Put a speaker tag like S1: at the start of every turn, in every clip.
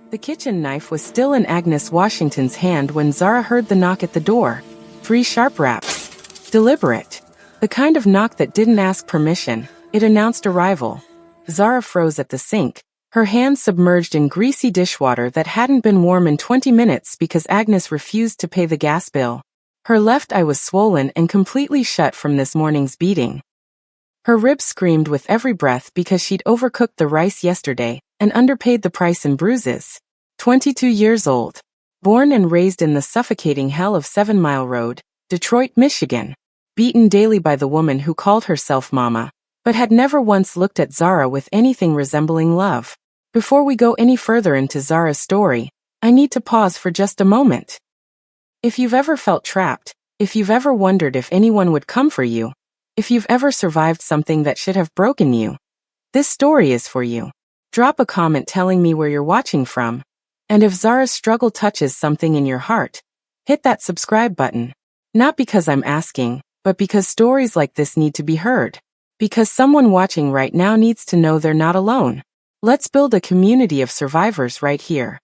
S1: The kitchen knife was still in Agnes Washington's hand when Zara heard the knock at the door. 3 sharp raps. Deliberate. The kind of knock that didn't ask permission. It announced arrival. Zara froze at the sink, her hands submerged in greasy dishwater that hadn't been warm in 20 minutes because Agnes refused to pay the gas bill. Her left eye was swollen and completely shut from this morning's beating. Her ribs screamed with every breath because she'd overcooked the rice yesterday and underpaid the price in bruises. 22 years old. Born and raised in the suffocating hell of 7 Mile Road, Detroit, Michigan. Beaten daily by the woman who called herself Mama, but had never once looked at Zara with anything resembling love. Before we go any further into Zara's story, I need to pause for just a moment. If you've ever felt trapped, if you've ever wondered if anyone would come for you, if you've ever survived something that should have broken you, this story is for you. Drop a comment telling me where you're watching from. And if Zara's struggle touches something in your heart, hit that subscribe button. Not because I'm asking, but because stories like this need to be heard. Because someone watching right now needs to know they're not alone. Let's build a community of survivors right here.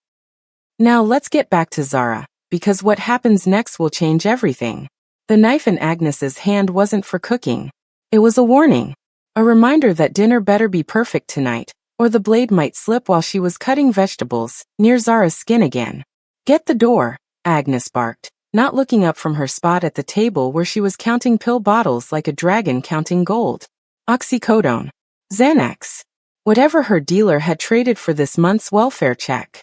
S1: Now let's get back to Zara, because what happens next will change everything. The knife in Agnes's hand wasn't for cooking. It was a warning. A reminder that dinner better be perfect tonight, or the blade might slip while she was cutting vegetables, near Zara's skin again. Get the door, Agnes barked, not looking up from her spot at the table where she was counting pill bottles like a dragon counting gold. Oxycodone. Xanax. Whatever her dealer had traded for this month's welfare check.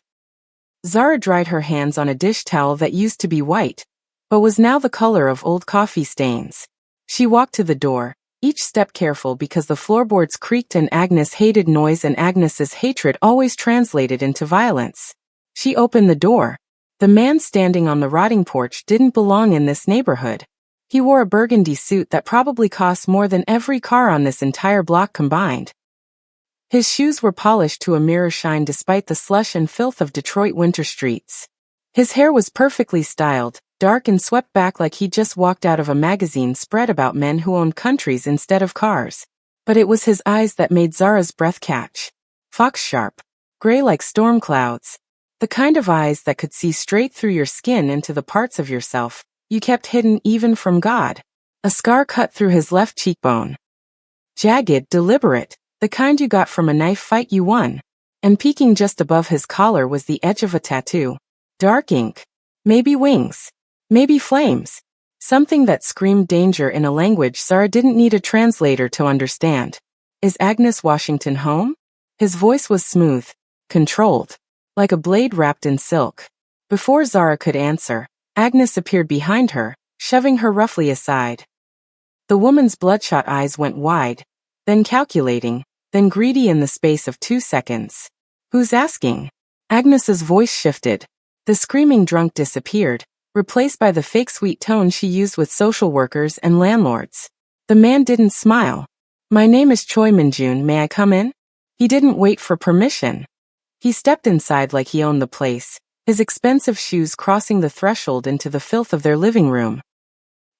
S1: Zara dried her hands on a dish towel that used to be white, but was now the color of old coffee stains. She walked to the door, each step careful because the floorboards creaked and Agnes hated noise and Agnes's hatred always translated into violence. She opened the door. The man standing on the rotting porch didn't belong in this neighborhood. He wore a burgundy suit that probably cost more than every car on this entire block combined. His shoes were polished to a mirror shine despite the slush and filth of Detroit winter streets. His hair was perfectly styled, dark and swept back like he'd just walked out of a magazine spread about men who owned countries instead of cars. But it was his eyes that made Zara's breath catch. Fox sharp. Gray like storm clouds. The kind of eyes that could see straight through your skin into the parts of yourself you kept hidden even from God. A scar cut through his left cheekbone. Jagged, deliberate, the kind you got from a knife fight you won. And peeking just above his collar was the edge of a tattoo. Dark ink. Maybe wings. Maybe flames. Something that screamed danger in a language Zara didn't need a translator to understand. Is Agnes Washington home? His voice was smooth, controlled, like a blade wrapped in silk. Before Zara could answer, Agnes appeared behind her, shoving her roughly aside. The woman's bloodshot eyes went wide, then calculating, then greedy in the space of 2 seconds. Who's asking? Agnes's voice shifted. The screaming drunk disappeared, replaced by the fake sweet tone she used with social workers and landlords. The man didn't smile. My name is Choi Min-jun, may I come in? He didn't wait for permission. He stepped inside like he owned the place, his expensive shoes crossing the threshold into the filth of their living room.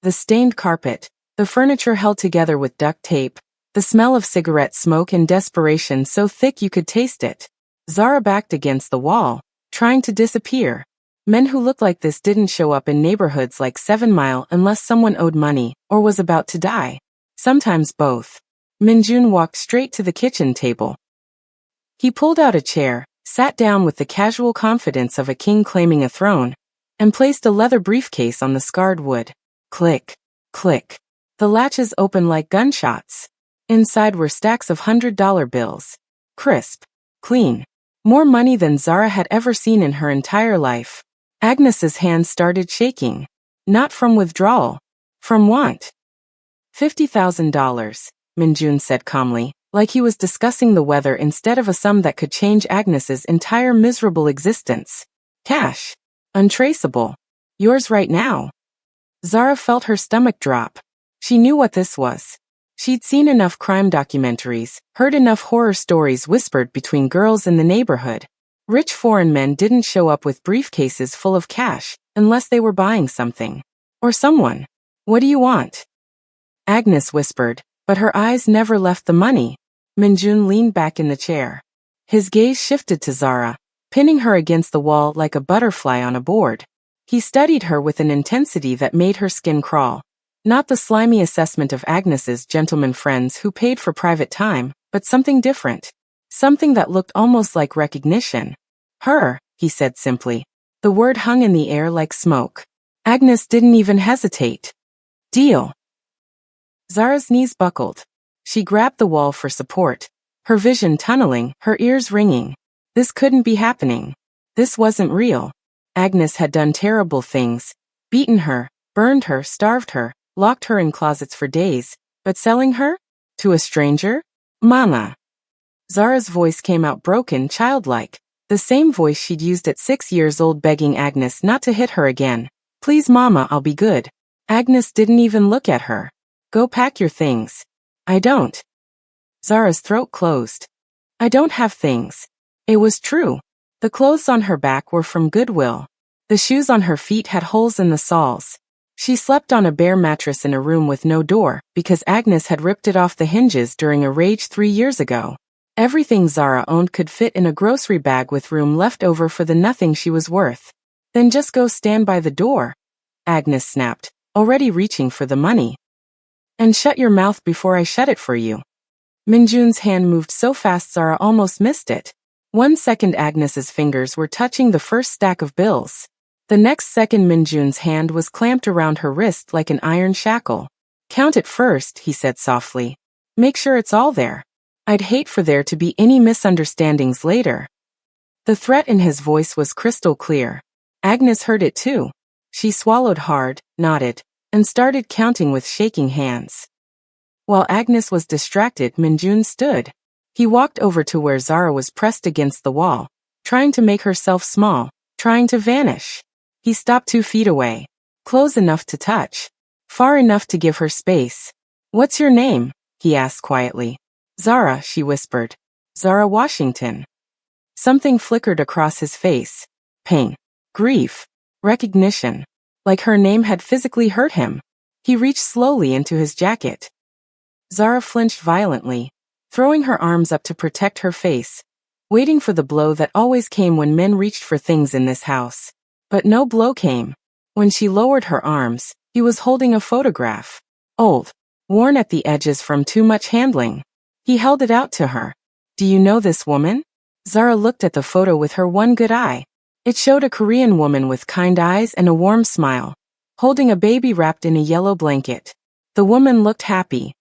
S1: The stained carpet, the furniture held together with duct tape, the smell of cigarette smoke and desperation so thick you could taste it. Zara backed against the wall, trying to disappear. Men who looked like this didn't show up in neighborhoods like 7 Mile unless someone owed money or was about to die. Sometimes both. Min-jun walked straight to the kitchen table. He pulled out a chair, sat down with the casual confidence of a king claiming a throne, and placed a leather briefcase on the scarred wood. Click, click. The latches opened like gunshots. Inside were stacks of $100 bills. Crisp, clean. More money than Zara had ever seen in her entire life. Agnes's hands started shaking. Not from withdrawal. From want. $50,000, Min-jun said calmly, like he was discussing the weather instead of a sum that could change Agnes's entire miserable existence. Cash. Untraceable. Yours right now. Zara felt her stomach drop. She knew what this was. She'd seen enough crime documentaries, heard enough horror stories whispered between girls in the neighborhood. Rich foreign men didn't show up with briefcases full of cash, unless they were buying something. Or someone. What do you want? Agnes whispered, but her eyes never left the money. Min-jun leaned back in the chair. His gaze shifted to Zara. pinning her against the wall like a butterfly on a board. He studied her with an intensity that made her skin crawl. Not the slimy assessment of Agnes's gentleman friends who paid for private time, but something different. Something that looked almost like recognition. Her, he said simply. The word hung in the air like smoke. Agnes didn't even hesitate. Deal. Zara's knees buckled. She grabbed the wall for support. Her vision tunneling, her ears ringing. This couldn't be happening. This wasn't real. Agnes had done terrible things. Beaten her, burned her, starved her, locked her in closets for days. But selling her? To a stranger? Mama. Zara's voice came out broken, childlike. The same voice she'd used at 6 years old begging Agnes not to hit her again. Please mama, I'll be good. Agnes didn't even look at her. Go pack your things. I don't. Zara's throat closed. I don't have things. It was true. The clothes on her back were from Goodwill. The shoes on her feet had holes in the soles. She slept on a bare mattress in a room with no door, because Agnes had ripped it off the hinges during a rage 3 years ago. Everything Zara owned could fit in a grocery bag with room left over for the nothing she was worth. Then just go stand by the door, Agnes snapped, already reaching for the money. And shut your mouth before I shut it for you. Minjun's hand moved so fast Zara almost missed it. 1 second Agnes's fingers were touching the first stack of bills. The next second Minjun's hand was clamped around her wrist like an iron shackle. Count it first, he said softly. Make sure it's all there. I'd hate for there to be any misunderstandings later. The threat in his voice was crystal clear. Agnes heard it too. She swallowed hard, nodded, and started counting with shaking hands. While Agnes was distracted, Minjun stood. He walked over to where Zara was pressed against the wall, trying to make herself small, trying to vanish. He stopped 2 feet away, close enough to touch, far enough to give her space. What's your name? He asked quietly. Zara, she whispered. Zara Washington. Something flickered across his face. Pain. Grief. Recognition. Like her name had physically hurt him. He reached slowly into his jacket. Zara flinched violently, throwing her arms up to protect her face, waiting for the blow that always came when men reached for things in this house. But no blow came. When she lowered her arms, he was holding a photograph. Old. Worn at the edges from too much handling. He held it out to her. Do you know this woman? Zara looked at the photo with her one good eye. It showed a Korean woman with kind eyes and a warm smile, holding a baby wrapped in a yellow blanket. The woman looked happy.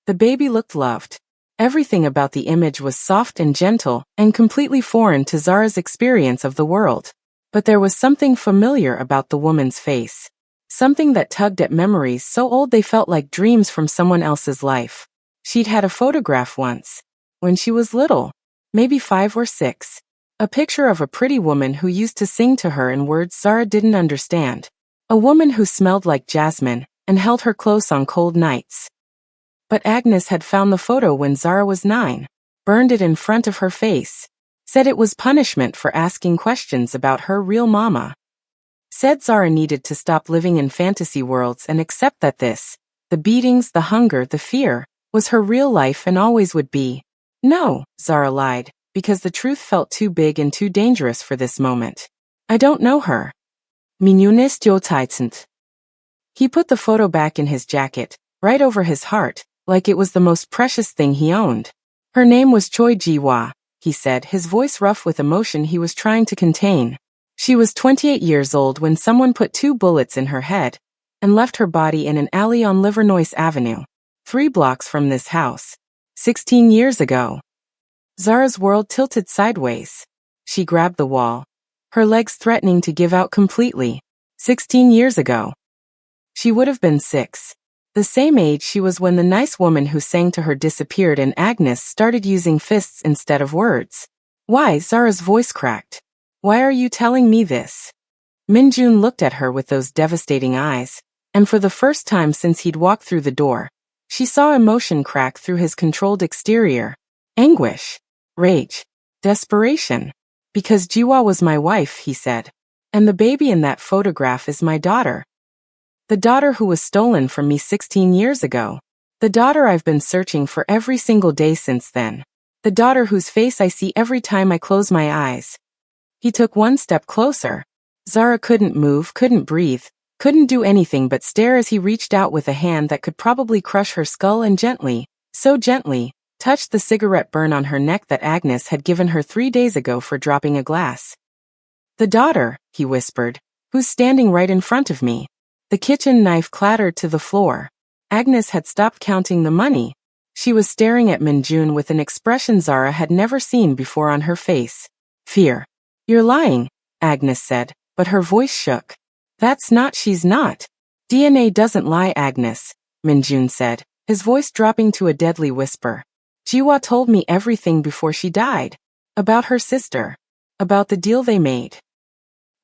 S1: The baby looked loved. Everything about the image was soft and gentle and completely foreign to Zara's experience of the world. But there was something familiar about the woman's face. Something that tugged at memories so old they felt like dreams from someone else's life. She'd had a photograph once, when she was little, maybe 5 or 6. A picture of a pretty woman who used to sing to her in words Zara didn't understand. A woman who smelled like jasmine and held her close on cold nights. But Agnes had found the photo when Zara was 9, burned it in front of her face, said it was punishment for asking questions about her real mama. Said Zara needed to stop living in fantasy worlds and accept that this, the beatings, the hunger, the fear, was her real life and always would be. No, Zara lied, because the truth felt too big and too dangerous for this moment. I don't know her. Minjunes Jotaitsent. He put the photo back in his jacket, right over his heart, like it was the most precious thing he owned. Her name was Choi Ji-hwa, he said, his voice rough with emotion he was trying to contain. She was 28 years old when someone put 2 bullets in her head and left her body in an alley on Livernois Avenue, 3 blocks from this house. 16 years ago. Zara's world tilted sideways. She grabbed the wall, her legs threatening to give out completely. 16 years ago. She would have been 6. The same age she was when the nice woman who sang to her disappeared and Agnes started using fists instead of words. Why? Zara's voice cracked. Why are you telling me this? Minjun looked at her with those devastating eyes, and for the first time since he'd walked through the door, she saw emotion crack through his controlled exterior. Anguish. Rage. Desperation. Because Jiwa was my wife, he said. And the baby in that photograph is my daughter. The daughter who was stolen from me 16 years ago. The daughter I've been searching for every single day since then. The daughter whose face I see every time I close my eyes. He took one step closer. Zara couldn't move, couldn't breathe, couldn't do anything but stare as he reached out with a hand that could probably crush her skull and gently, so gently, touched the cigarette burn on her neck that Agnes had given her 3 days ago for dropping a glass. "The daughter," he whispered, "who's standing right in front of me." The kitchen knife clattered to the floor. Agnes had stopped counting the money. She was staring at Minjun with an expression Zara had never seen before on her face. Fear. "You're lying," Agnes said, but her voice shook. She's not. DNA doesn't lie, Agnes," Minjun said, his voice dropping to a deadly whisper. "Jiwa told me everything before she died. About her sister. About the deal they made.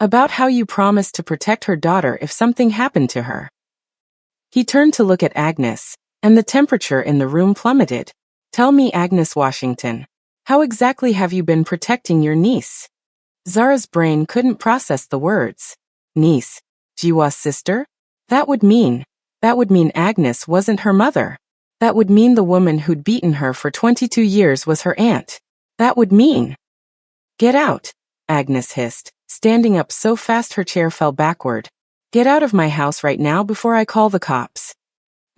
S1: About how you promised to protect her daughter if something happened to her." He turned to look at Agnes, and the temperature in the room plummeted. "Tell me, Agnes Washington, how exactly have you been protecting your niece?" Zara's brain couldn't process the words. Niece? Jiwa's sister? That would mean Agnes wasn't her mother. That would mean the woman who'd beaten her for 22 years was her aunt. That would mean... "Get out," Agnes hissed, standing up so fast her chair fell backward. "Get out of my house right now before I call the cops."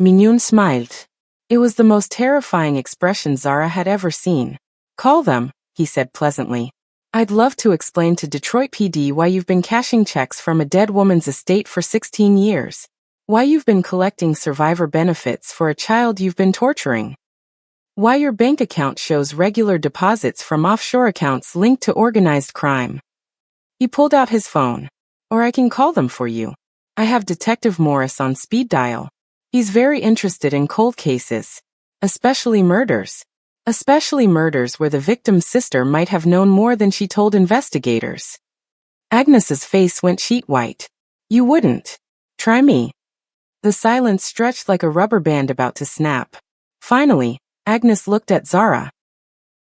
S1: Minyoon smiled. It was the most terrifying expression Zara had ever seen. "Call them," he said pleasantly. "I'd love to explain to Detroit PD why you've been cashing checks from a dead woman's estate for 16 years. Why you've been collecting survivor benefits for a child you've been torturing. Why your bank account shows regular deposits from offshore accounts linked to organized crime." He pulled out his phone. "Or I can call them for you. I have Detective Morris on speed dial. He's very interested in cold cases. Especially murders. Especially murders where the victim's sister might have known more than she told investigators." Agnes's face went sheet white. "You wouldn't. Try me." The silence stretched like a rubber band about to snap. Finally, Agnes looked at Zara.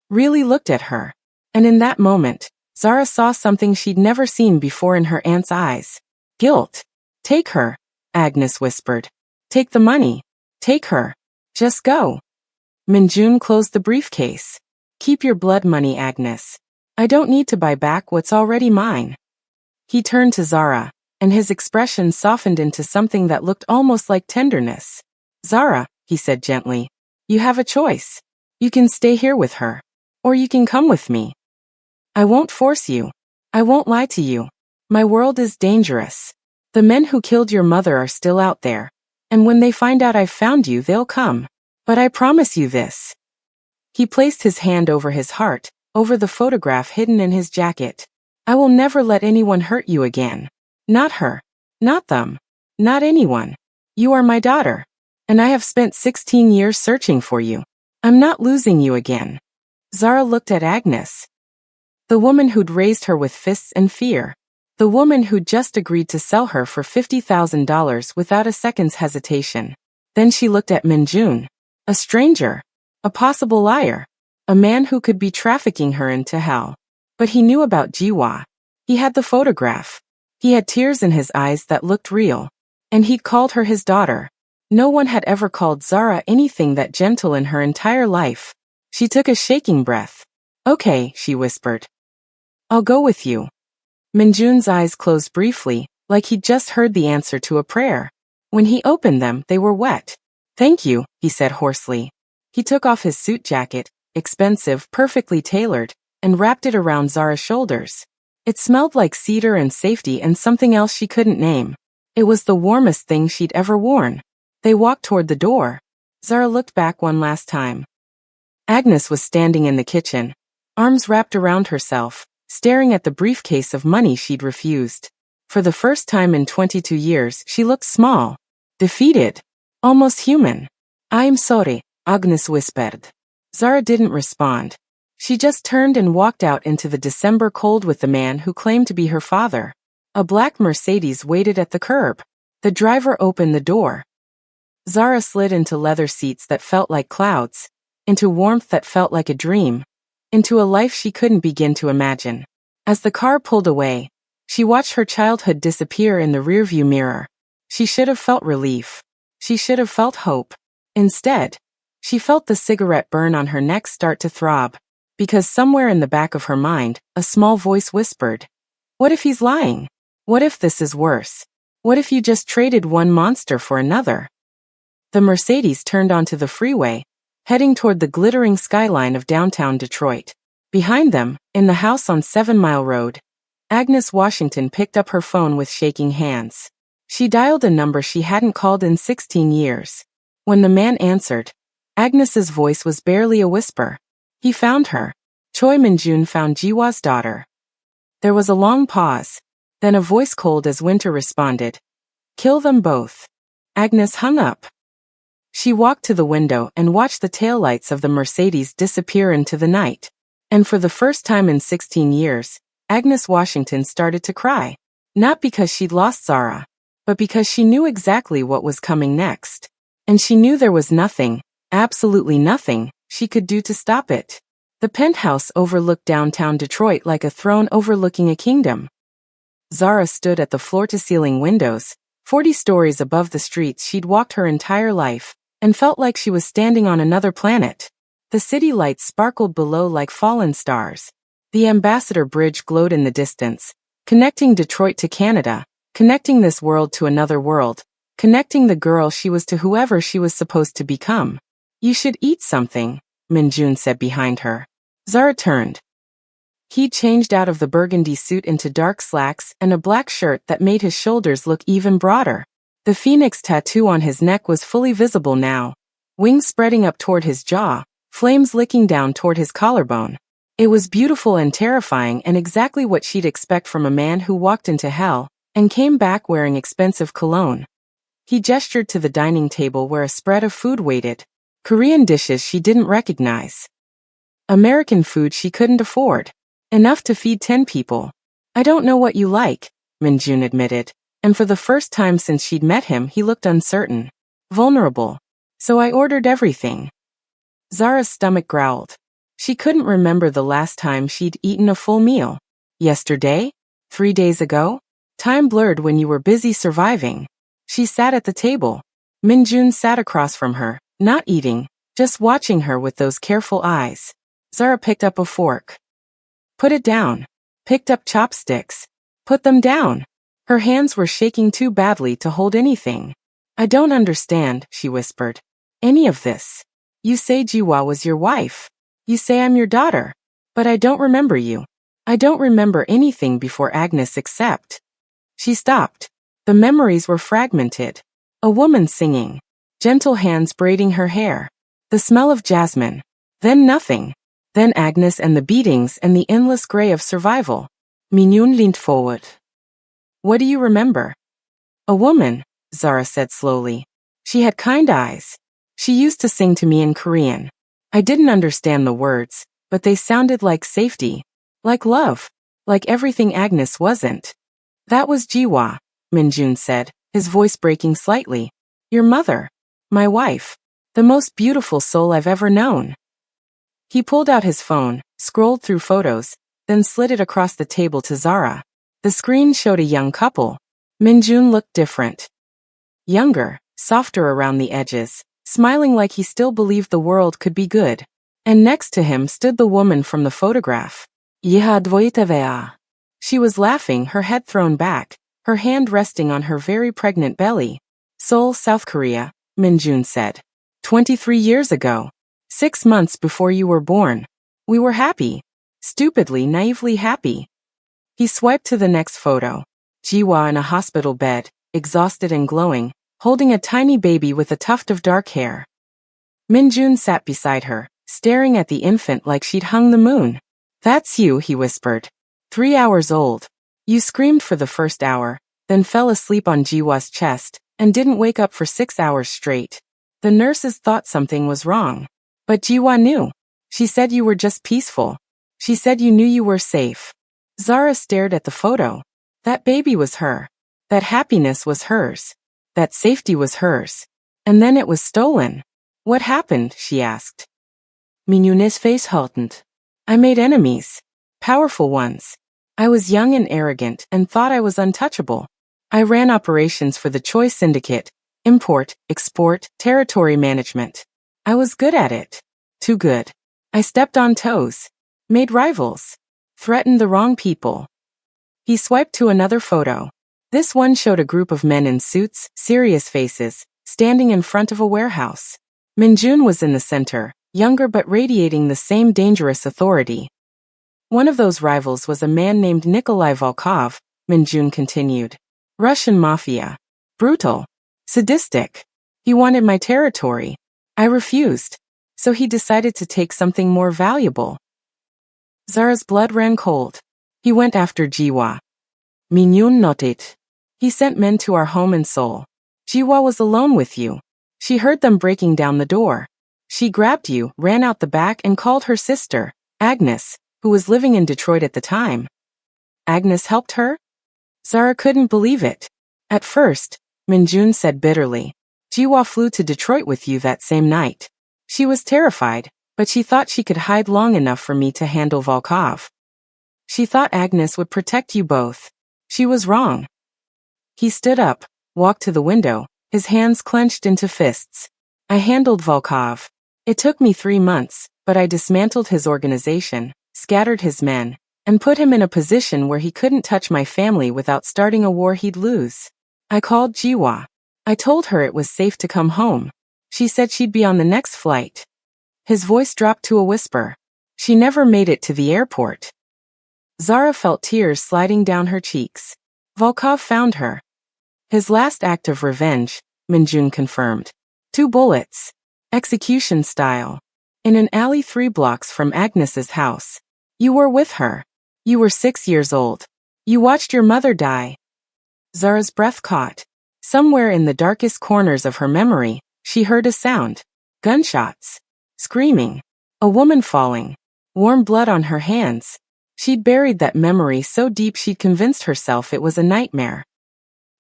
S1: Really looked at her. And in that moment, Zara saw something she'd never seen before in her aunt's eyes. Guilt. "Take her," Agnes whispered. "Take the money. Take her. Just go." Minjun closed the briefcase. "Keep your blood money, Agnes. I don't need to buy back what's already mine." He turned to Zara, and his expression softened into something that looked almost like tenderness. "Zara," he said gently, "you have a choice. You can stay here with her. Or you can come with me. I won't force you. I won't lie to you. My world is dangerous. The men who killed your mother are still out there. And when they find out I've found you, they'll come. But I promise you this." He placed his hand over his heart, over the photograph hidden in his jacket. "I will never let anyone hurt you again. Not her. Not them. Not anyone. You are my daughter. And I have spent 16 years searching for you. I'm not losing you again." Zara looked at Agnes. The woman who'd raised her with fists and fear. The woman who'd just agreed to sell her for $50,000 without a second's hesitation. Then she looked at Minjun. A stranger. A possible liar. A man who could be trafficking her into hell. But he knew about Jiwa. He had the photograph. He had tears in his eyes that looked real. And he'd called her his daughter. No one had ever called Zara anything that gentle in her entire life. She took a shaking breath. "Okay," she whispered. "I'll go with you." Minjun's eyes closed briefly, like he'd just heard the answer to a prayer. When he opened them, they were wet. "Thank you," he said hoarsely. He took off his suit jacket, expensive, perfectly tailored, and wrapped it around Zara's shoulders. It smelled like cedar and safety and something else she couldn't name. It was the warmest thing she'd ever worn. They walked toward the door. Zara looked back one last time. Agnes was standing in the kitchen, arms wrapped around herself, staring at the briefcase of money she'd refused. For the first time in 22 years, she looked small, defeated, almost human. "I'm sorry," Agnes whispered. Zara didn't respond. She just turned and walked out into the December cold with the man who claimed to be her father. A black Mercedes waited at the curb. The driver opened the door. Zara slid into leather seats that felt like clouds, into warmth that felt like a dream, into a life she couldn't begin to imagine. As the car pulled away, she watched her childhood disappear in the rearview mirror. She should have felt relief. She should have felt hope. Instead, she felt the cigarette burn on her neck start to throb. because somewhere in the back of her mind, a small voice whispered, "What if he's lying? What if this is worse? What if you just traded one monster for another?" The Mercedes turned onto the freeway, heading toward the glittering skyline of downtown Detroit. Behind them, in the house on 7 Mile Road, Agnes Washington picked up her phone with shaking hands. She dialed a number she hadn't called in 16 years. When the man answered, Agnes's voice was barely a whisper. He found her. Choi Min-jun found Jiwa's daughter. There was a long pause. Then a voice cold as winter responded, "Kill them both." Agnes hung up. She walked to the window and watched the taillights of the Mercedes disappear into the night. And for the first time in 16 years, Agnes Washington started to cry. Not because she'd lost Zara, but because she knew exactly what was coming next. And she knew there was nothing, absolutely nothing, she could do to stop it. The penthouse overlooked downtown Detroit like a throne overlooking a kingdom. Zara stood at the floor-to-ceiling windows, 40 stories above the streets she'd walked her entire life, and felt like she was standing on another planet. The city lights sparkled below like fallen stars. The Ambassador Bridge glowed in the distance, connecting Detroit to Canada, connecting this world to another world, connecting the girl she was to whoever she was supposed to become. "You should eat something," Min-jun said behind her. Zara turned. He changed out of the burgundy suit into dark slacks and a black shirt that made his shoulders look even broader. The phoenix tattoo on his neck was fully visible now, wings spreading up toward his jaw, flames licking down toward his collarbone. It was beautiful and terrifying and exactly what she'd expect from a man who walked into hell and came back wearing expensive cologne. He gestured to the dining table where a spread of food waited. Korean dishes she didn't recognize. American food she couldn't afford. Enough to feed 10 people. "I don't know what you like," Min-jun admitted, and for the first time since she'd met him he looked uncertain. Vulnerable. "So I ordered everything." Zara's stomach growled. She couldn't remember the last time she'd eaten a full meal. Yesterday? 3 days ago? Time blurred when you were busy surviving. She sat at the table. Min-jun sat across from her, not eating, just watching her with those careful eyes. Zara picked up a fork. Put it down. Picked up chopsticks. Put them down. Her hands were shaking too badly to hold anything. "I don't understand," she whispered. "Any of this. You say Jiwa was your wife. You say I'm your daughter. But I don't remember you. I don't remember anything before Agnes except." She stopped. The memories were fragmented. A woman singing. Gentle hands braiding her hair. The smell of jasmine. Then nothing. Then Agnes and the beatings and the endless gray of survival. Min-jun leaned forward. "What do you remember?" "A woman," Zara said slowly. "She had kind eyes. She used to sing to me in Korean. I didn't understand the words, but they sounded like safety, like love, like everything Agnes wasn't." "That was Jiwa," Min-jun said, his voice breaking slightly. "Your mother. My wife. The most beautiful soul I've ever known." He pulled out his phone, scrolled through photos, then slid it across the table to Zara. The screen showed a young couple. Min-jun looked different. Younger, softer around the edges, smiling like he still believed the world could be good. And next to him stood the woman from the photograph. "Yiha dvoitevea." She was laughing, her head thrown back, her hand resting on her very pregnant belly. "Seoul, South Korea," Min-jun said. 23 years ago. 6 months before you were born. We were happy. Stupidly, naively happy." He swiped to the next photo. Jiwa in a hospital bed, exhausted and glowing, holding a tiny baby with a tuft of dark hair. Min-jun sat beside her, staring at the infant like she'd hung the moon. "That's you," he whispered. 3 hours old. You screamed for the first hour, then fell asleep on Jiwa's chest, and didn't wake up for 6 hours straight. The nurses thought something was wrong. But Jiwa knew. She said you were just peaceful. She said you knew you were safe. Zara stared at the photo. That baby was her. That happiness was hers. That safety was hers. And then it was stolen. "What happened?" she asked. Min-jun's face hardened. "I made enemies. Powerful ones. I was young and arrogant and thought I was untouchable. I ran operations for the Choi Syndicate, import, export, territory management. I was good at it. Too good. I stepped on toes. Made rivals. Threatened the wrong people. He swiped to another photo. This one showed a group of men in suits, serious faces, standing in front of a warehouse. Minjun was in the center, younger but radiating the same dangerous authority. One of those rivals was a man named Nikolai Volkov, Minjun continued. Russian Mafia. Brutal. Sadistic. He wanted my territory. I refused. So he decided to take something more valuable. Zara's blood ran cold. He went after Jiwa. Minjun nodded. He sent men to our home in Seoul. Jiwa was alone with you. She heard them breaking down the door. She grabbed you, ran out the back and called her sister, Agnes, who was living in Detroit at the time. Agnes helped her? Zara couldn't believe it. At first, Minjun said bitterly. Jiwa flew to Detroit with you that same night. She was terrified, but she thought she could hide long enough for me to handle Volkov. She thought Agnes would protect you both. She was wrong. He stood up, walked to the window, his hands clenched into fists. I handled Volkov. It took me 3 months, but I dismantled his organization, scattered his men, and put him in a position where he couldn't touch my family without starting a war he'd lose. I called Jiwa. I told her it was safe to come home. She said she'd be on the next flight. His voice dropped to a whisper. She never made it to the airport. Zara felt tears sliding down her cheeks. Volkov found her. His last act of revenge, Minjun confirmed. 2 bullets. Execution style. In an alley 3 blocks from Agnes's house. You were with her. You were 6 years old. You watched your mother die. Zara's breath caught. Somewhere in the darkest corners of her memory, she heard a sound. Gunshots. Screaming. A woman falling. Warm blood on her hands. She'd buried that memory so deep she'd convinced herself it was a nightmare.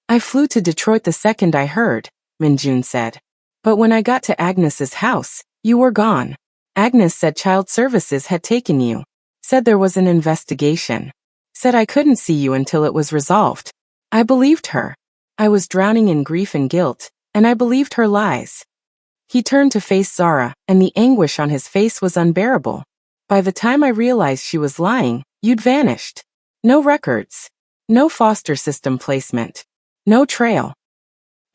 S1: I flew to Detroit the second I heard, Minjun said. But when I got to Agnes's house, you were gone. Agnes said child services had taken you. Said there was an investigation. Said I couldn't see you until it was resolved. I believed her. I was drowning in grief and guilt, and I believed her lies. He turned to face Zara, and the anguish on his face was unbearable. By the time I realized she was lying, you'd vanished. No records. No foster system placement. No trail.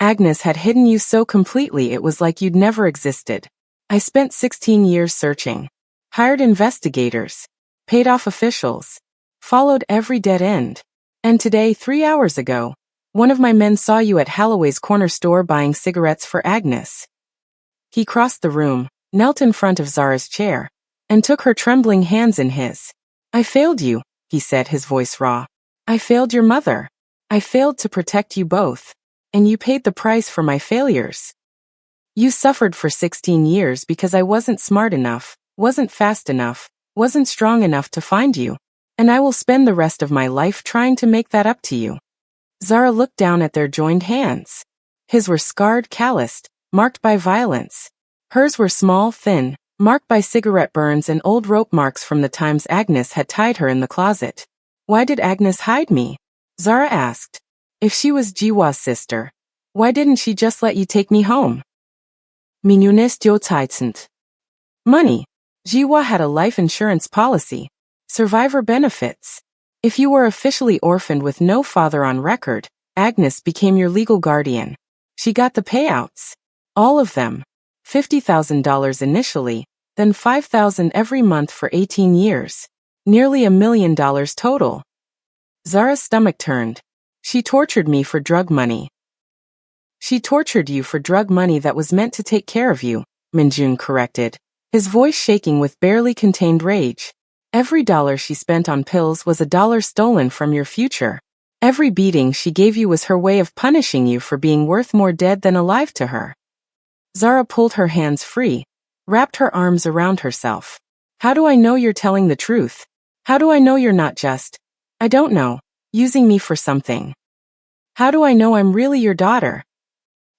S1: Agnes had hidden you so completely it was like you'd never existed. I spent 16 years searching. Hired investigators. Paid off officials. Followed every dead end. And today, 3 hours ago, one of my men saw you at Holloway's corner store buying cigarettes for Agnes. He crossed the room, knelt in front of Zara's chair, and took her trembling hands in his. I failed you, he said, his voice raw. I failed your mother. I failed to protect you both. And you paid the price for my failures. You suffered for 16 years because I wasn't smart enough, wasn't fast enough, wasn't strong enough to find you. And I will spend the rest of my life trying to make that up to you. Zara looked down at their joined hands. His were scarred, calloused, marked by violence. Hers were small, thin, marked by cigarette burns and old rope marks from the times Agnes had tied her in the closet. Why did Agnes hide me? Zara asked. If she was Jiwa's sister, why didn't she just let you take me home? Minjunes Jotzeitzend. Money. Jiwa had a life insurance policy. Survivor benefits. If you were officially orphaned with no father on record, Agnes became your legal guardian. She got the payouts. All of them. $50,000 initially, then $5,000 every month for 18 years. Nearly $1 million total. Zara's stomach turned. She tortured me for drug money. She tortured you for drug money that was meant to take care of you, Minjun corrected, his voice shaking with barely contained rage. Every dollar she spent on pills was a dollar stolen from your future. Every beating she gave you was her way of punishing you for being worth more dead than alive to her. Zara pulled her hands free, wrapped her arms around herself. How do I know you're telling the truth? How do I know you're not just, I don't know, using me for something? How do I know I'm really your daughter?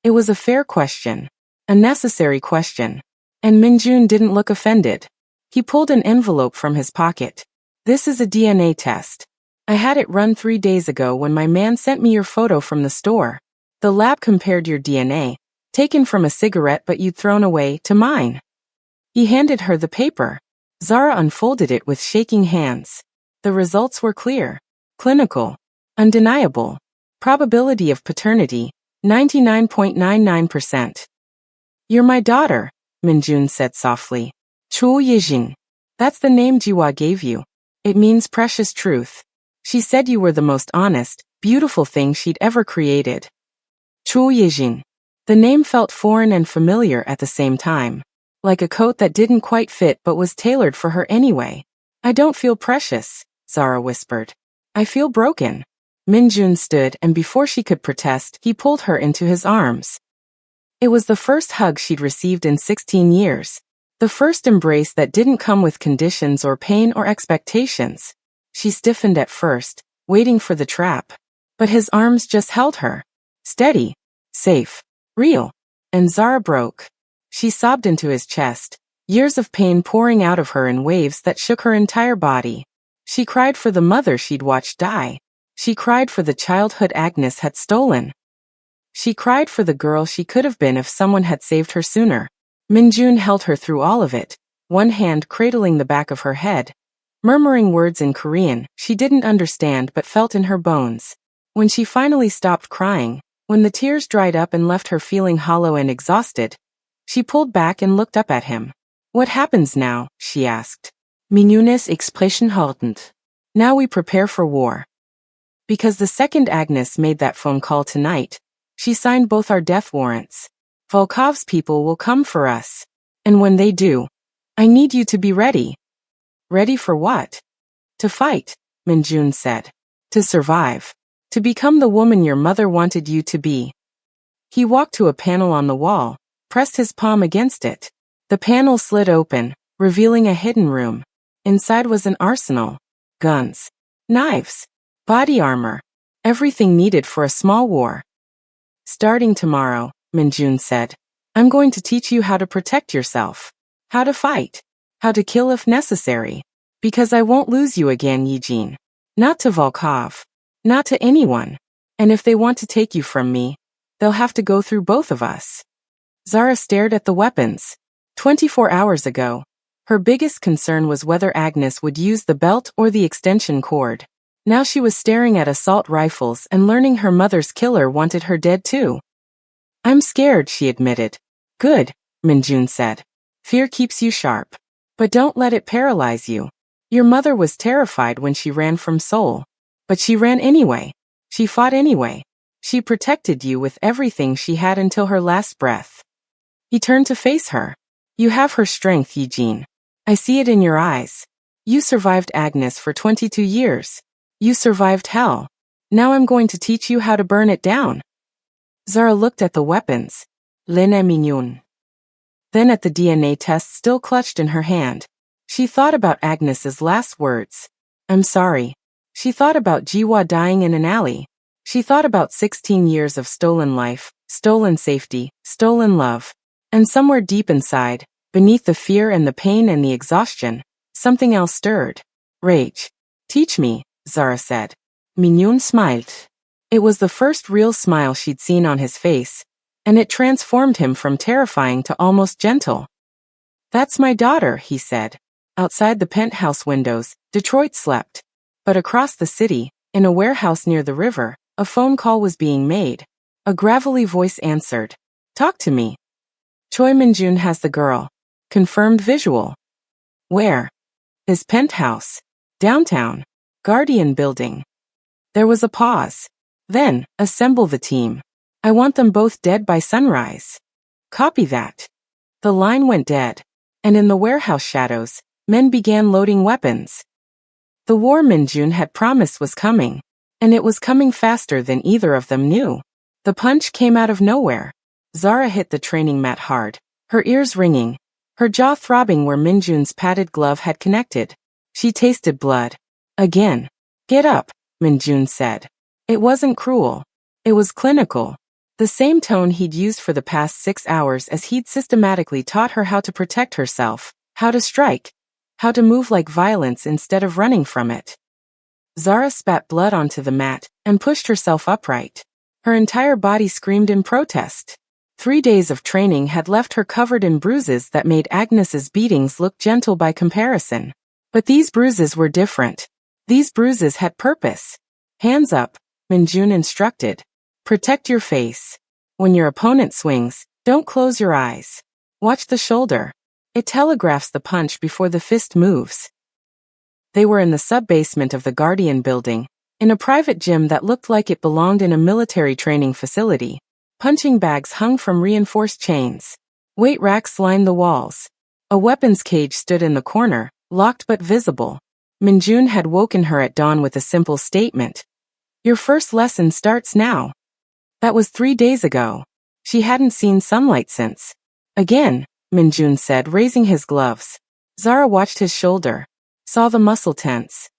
S1: It was a fair question, a necessary question, and Minjun didn't look offended. He pulled an envelope from his pocket. This is a DNA test. I had it run 3 days ago when my man sent me your photo from the store. The lab compared your DNA, taken from a cigarette but you'd thrown away, to mine. He handed her the paper. Zara unfolded it with shaking hands. The results were clear. Clinical. Undeniable. Probability of paternity, 99.99%. You're my daughter, Minjun said softly. Chu Yijing. That's the name Jiwa gave you. It means precious truth. She said you were the most honest, beautiful thing she'd ever created. Chu Yijing. The name felt foreign and familiar at the same time. Like a coat that didn't quite fit but was tailored for her anyway. I don't feel precious, Zara whispered. I feel broken. Minjun stood, and before she could protest, he pulled her into his arms. It was the first hug she'd received in 16 years. The first embrace that didn't come with conditions or pain or expectations. She stiffened at first, waiting for the trap. But his arms just held her. Steady. Safe. Real. And Zara broke. She sobbed into his chest, years of pain pouring out of her in waves that shook her entire body. She cried for the mother she'd watched die. She cried for the childhood Agnes had stolen. She cried for the girl she could have been if someone had saved her sooner. Minjun held her through all of it, one hand cradling the back of her head, murmuring words in Korean she didn't understand but felt in her bones. When she finally stopped crying, when the tears dried up and left her feeling hollow and exhausted, she pulled back and looked up at him. What happens now? She asked. Minjun's expression hardened. Now we prepare for war. Because the second Agnes made that phone call tonight, she signed both our death warrants. Volkov's people will come for us. And when they do, I need you to be ready. Ready for what? To fight, Minjun said. To survive. To become the woman your mother wanted you to be. He walked to a panel on the wall, pressed his palm against it. The panel slid open, revealing a hidden room. Inside was an arsenal. Guns. Knives. Body armor. Everything needed for a small war. Starting tomorrow, Minjun said, I'm going to teach you how to protect yourself. How to fight. How to kill if necessary. Because I won't lose you again, Yijin. Not to Volkov. Not to anyone. And if they want to take you from me, they'll have to go through both of us. Zara stared at the weapons. 24 hours ago, her biggest concern was whether Agnes would use the belt or the extension cord. Now she was staring at assault rifles and learning her mother's killer wanted her dead too. I'm scared, she admitted. Good, Minjun said. Fear keeps you sharp. But don't let it paralyze you. Your mother was terrified when she ran from Seoul. But she ran anyway. She fought anyway. She protected you with everything she had until her last breath. He turned to face her. You have her strength, Yijin. I see it in your eyes. You survived Agnes for 22 years. You survived hell. Now I'm going to teach you how to burn it down. Zara looked at the weapons. Lene Minjun. Then at the DNA test still clutched in her hand. She thought about Agnes's last words. I'm sorry. She thought about Jiwa dying in an alley. She thought about 16 years of stolen life, stolen safety, stolen love. And somewhere deep inside, beneath the fear and the pain and the exhaustion, something else stirred. Rage. Teach me, Zara said. Minjun smiled. It was the first real smile she'd seen on his face, and it transformed him from terrifying to almost gentle. That's my daughter, he said. Outside the penthouse windows, Detroit slept. But across the city, in a warehouse near the river, a phone call was being made. A gravelly voice answered. Talk to me. Choi Minjun has the girl. Confirmed visual. Where? His penthouse. Downtown. Guardian building. There was a pause. Then, assemble the team. I want them both dead by sunrise. Copy that. The line went dead. And in the warehouse shadows, men began loading weapons. The war Minjun had promised was coming. And it was coming faster than either of them knew. The punch came out of nowhere. Zara hit the training mat hard, her ears ringing, her jaw throbbing where Minjun's padded glove had connected. She tasted blood. Again. Get up, Minjun said. It wasn't cruel. It was clinical. The same tone he'd used for the past 6 hours as he'd systematically taught her how to protect herself, how to strike, how to move like violence instead of running from it. Zara spat blood onto the mat and pushed herself upright. Her entire body screamed in protest. 3 days of training had left her covered in bruises that made Agnes's beatings look gentle by comparison. But these bruises were different. These bruises had purpose. Hands up, Minjun instructed. Protect your face. When your opponent swings, don't close your eyes. Watch the shoulder. It telegraphs the punch before the fist moves. They were in the sub-basement of the Guardian building, in a private gym that looked like it belonged in a military training facility. Punching bags hung from reinforced chains. Weight racks lined the walls. A weapons cage stood in the corner, locked but visible. Minjun had woken her at dawn with a simple statement. Your first lesson starts now. That was 3 days ago. She hadn't seen sunlight since. Again, Minjun said, raising his gloves. Zara watched his shoulder. Saw the muscle tense.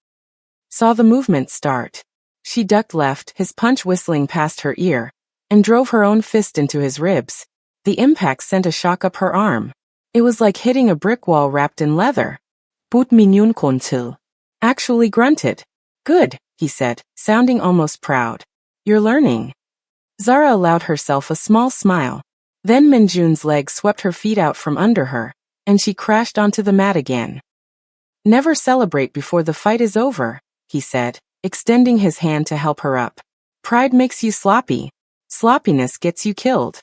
S1: Saw the movement start. She ducked left, his punch whistling past her ear, and drove her own fist into his ribs. The impact sent a shock up her arm. It was like hitting a brick wall wrapped in leather. Boot Minjun kontil. Actually grunted. Good, he said, sounding almost proud. You're learning. Zara allowed herself a small smile. Then Minjun's leg swept her feet out from under her, and she crashed onto the mat again. Never celebrate before the fight is over, he said, extending his hand to help her up. Pride makes you sloppy. Sloppiness gets you killed.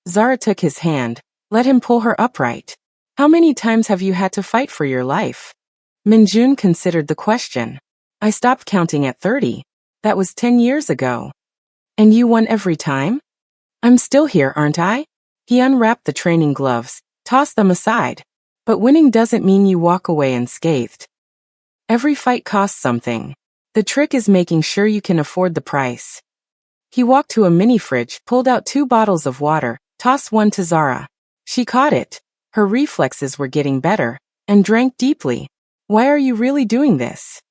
S1: Zara took his hand, let him pull her upright. How many times have you had to fight for your life? Minjun considered the question. I stopped counting at 30. That was 10 years ago. And you won every time? I'm still here, aren't I? He unwrapped the training gloves, tossed them aside. But winning doesn't mean you walk away unscathed. Every fight costs something. The trick is making sure you can afford the price. He walked to a mini fridge, pulled out 2 bottles of water, tossed one to Zara. She caught it. Her reflexes were getting better, and drank deeply. Why are you really doing this?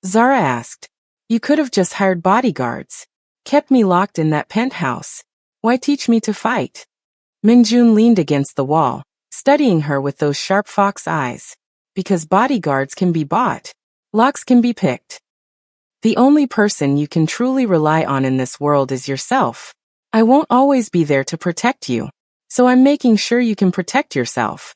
S1: Zara asked. You could have just hired bodyguards. Kept me locked in that penthouse. Why teach me to fight? Minjun leaned against the wall, studying her with those sharp fox eyes. Because bodyguards can be bought. Locks can be picked. The only person you can truly rely on in this world is yourself. I won't always be there to protect you. So I'm making sure you can protect yourself.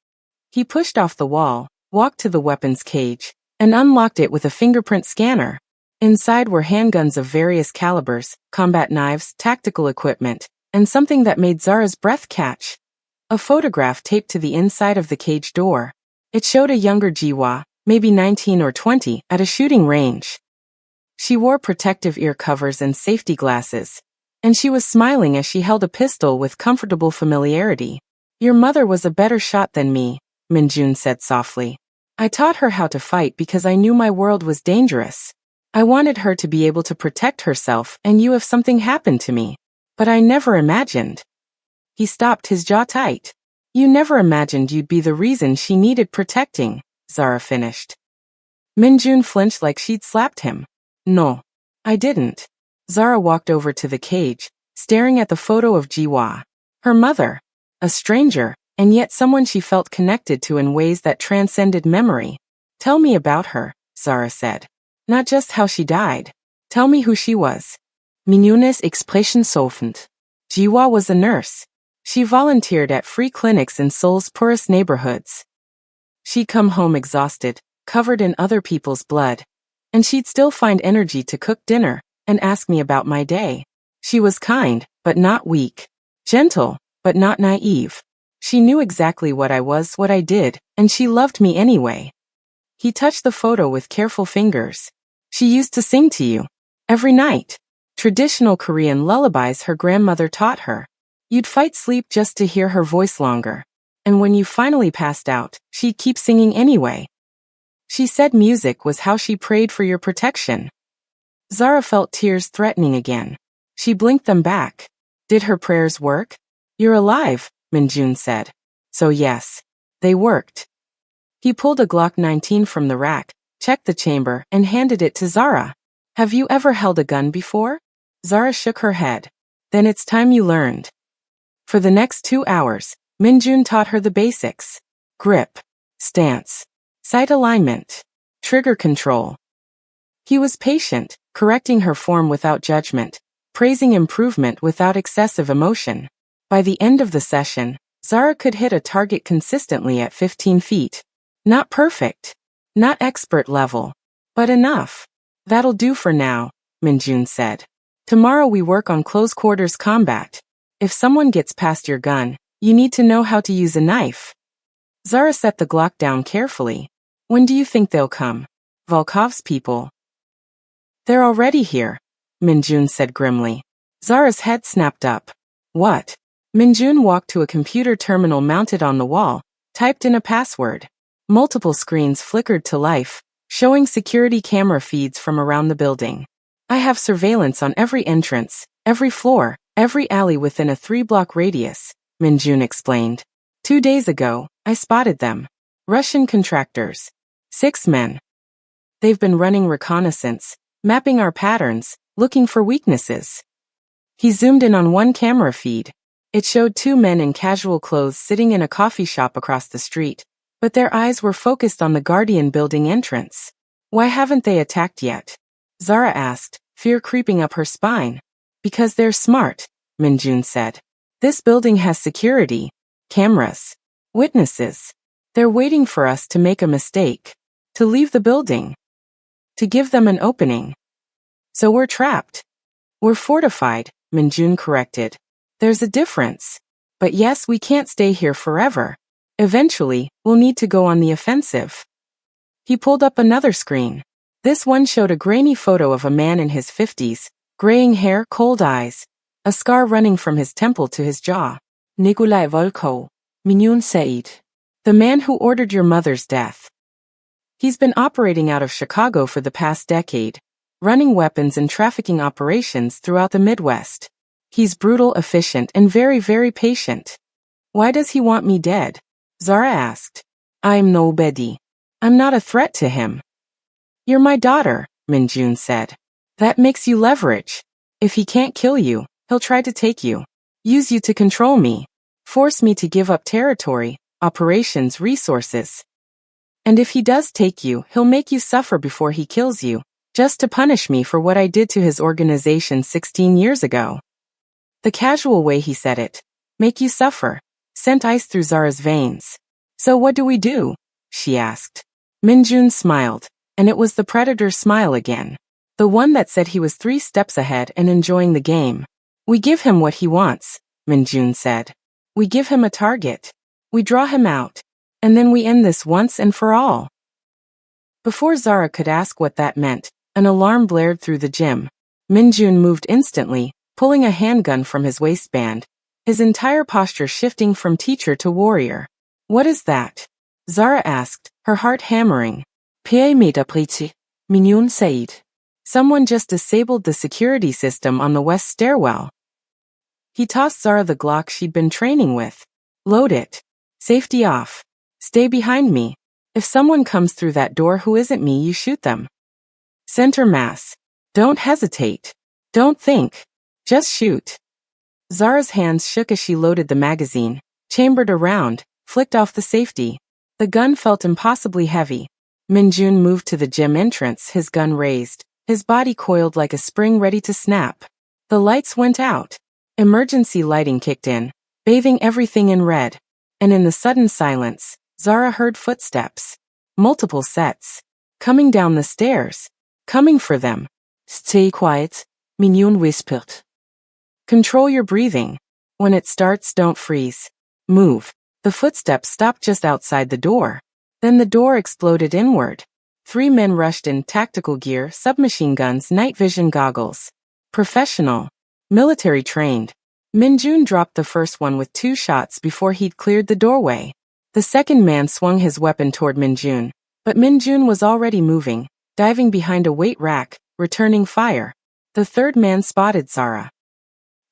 S1: He pushed off the wall, walked to the weapons cage, and unlocked it with a fingerprint scanner. Inside were handguns of various calibers, combat knives, tactical equipment, and something that made Zara's breath catch. A photograph taped to the inside of the cage door. It showed a younger Jiwa, maybe 19 or 20, at a shooting range. She wore protective ear covers and safety glasses, and she was smiling as she held a pistol with comfortable familiarity. Your mother was a better shot than me, Minjun said softly. I taught her how to fight because I knew my world was dangerous. I wanted her to be able to protect herself and you if something happened to me. But I never imagined. He stopped, his jaw tight. You never imagined you'd be the reason she needed protecting, Zara finished. Minjun flinched like she'd slapped him. No, I didn't. Zara walked over to the cage, staring at the photo of Jiwa. Her mother. A stranger, and yet someone she felt connected to in ways that transcended memory. Tell me about her, Zara said. Not just how she died. Tell me who she was. Minjunes expression softened. Jiwa was a nurse. She volunteered at free clinics in Seoul's poorest neighborhoods. She'd come home exhausted, covered in other people's blood. And she'd still find energy to cook dinner and ask me about my day. She was kind, but not weak. Gentle, but not naive. She knew exactly what I was, what I did, and she loved me anyway. He touched the photo with careful fingers. She used to sing to you. Every night. Traditional Korean lullabies her grandmother taught her. You'd fight sleep just to hear her voice longer. And when you finally passed out, she'd keep singing anyway. She said music was how she prayed for your protection. Zara felt tears threatening again. She blinked them back. Did her prayers work? You're alive, Minjun said. So yes, they worked. He pulled a Glock 19 from the rack, checked the chamber, and handed it to Zara. Have you ever held a gun before? Zara shook her head. Then it's time you learned. For the next 2 hours, Minjun taught her the basics. Grip, stance, sight alignment, trigger control. He was patient, correcting her form without judgment, praising improvement without excessive emotion. By the end of the session, Zara could hit a target consistently at 15 feet. Not perfect. Not expert level. But enough. That'll do for now, Minjun said. Tomorrow we work on close quarters combat. If someone gets past your gun, you need to know how to use a knife. Zara set the Glock down carefully. When do you think they'll come? Volkov's people. They're already here, Minjun said grimly. Zara's head snapped up. What? Minjun walked to a computer terminal mounted on the wall, typed in a password. Multiple screens flickered to life, showing security camera feeds from around the building. I have surveillance on every entrance, every floor, every alley within a 3-block radius, Minjun explained. 2 days ago, I spotted them. Russian contractors. 6 men. They've been running reconnaissance, mapping our patterns, looking for weaknesses. He zoomed in on one camera feed. It showed 2 men in casual clothes sitting in a coffee shop across the street, but their eyes were focused on the Guardian building entrance. Why haven't they attacked yet? Zara asked, fear creeping up her spine. Because they're smart, Minjun said. This building has security, cameras, witnesses. They're waiting for us to make a mistake, to leave the building, to give them an opening. So we're trapped. We're fortified, Minjun corrected. There's a difference. But yes, we can't stay here forever. Eventually, we'll need to go on the offensive. He pulled up another screen. This one showed a grainy photo of a man in his 50s, graying hair, cold eyes, a scar running from his temple to his jaw. Nikolai Volkov, Minjun said. The man who ordered your mother's death. He's been operating out of Chicago for the past decade, running weapons and trafficking operations throughout the Midwest. He's brutal, efficient, and very, very patient. Why does he want me dead? Zara asked. I'm nobody. I'm not a threat to him. You're my daughter, Minjun said. That makes you leverage. If he can't kill you, he'll try to take you. Use you to control me. Force me to give up territory, operations, resources. And if he does take you, he'll make you suffer before he kills you, just to punish me for what I did to his organization 16 years ago. The casual way he said it, make you suffer, sent ice through Zara's veins. So what do we do? She asked. Minjun smiled, and it was the predator's smile again. The one that said he was 3 steps ahead and enjoying the game. We give him what he wants, Minjun said. We give him a target. We draw him out. And then we end this once and for all. Before Zara could ask what that meant, an alarm blared through the gym. Minjun moved instantly, pulling a handgun from his waistband, his entire posture shifting from teacher to warrior. What is that? Zara asked, her heart hammering. Minjun said. Someone just disabled the security system on the west stairwell. He tossed Zara the Glock she'd been training with. Load it. Safety off. Stay behind me. If someone comes through that door who isn't me, you shoot them. Center mass. Don't hesitate. Don't think. Just shoot. Zara's hands shook as she loaded the magazine, chambered a round, flicked off the safety. The gun felt impossibly heavy. Minjun moved to the gym entrance, his gun raised, his body coiled like a spring ready to snap. The lights went out. Emergency lighting kicked in, bathing everything in red. And in the sudden silence, Zara heard footsteps. Multiple sets. Coming down the stairs. Coming for them. Stay quiet, Minjun whispered. Control your breathing. When it starts, don't freeze. Move. The footsteps stopped just outside the door. Then the door exploded inward. 3 men rushed in tactical gear, submachine guns, night vision goggles. Professional. Military trained. Minjun dropped the first one with 2 shots before he'd cleared the doorway. The second man swung his weapon toward Minjun, but Minjun was already moving, diving behind a weight rack, returning fire. The third man spotted Zara.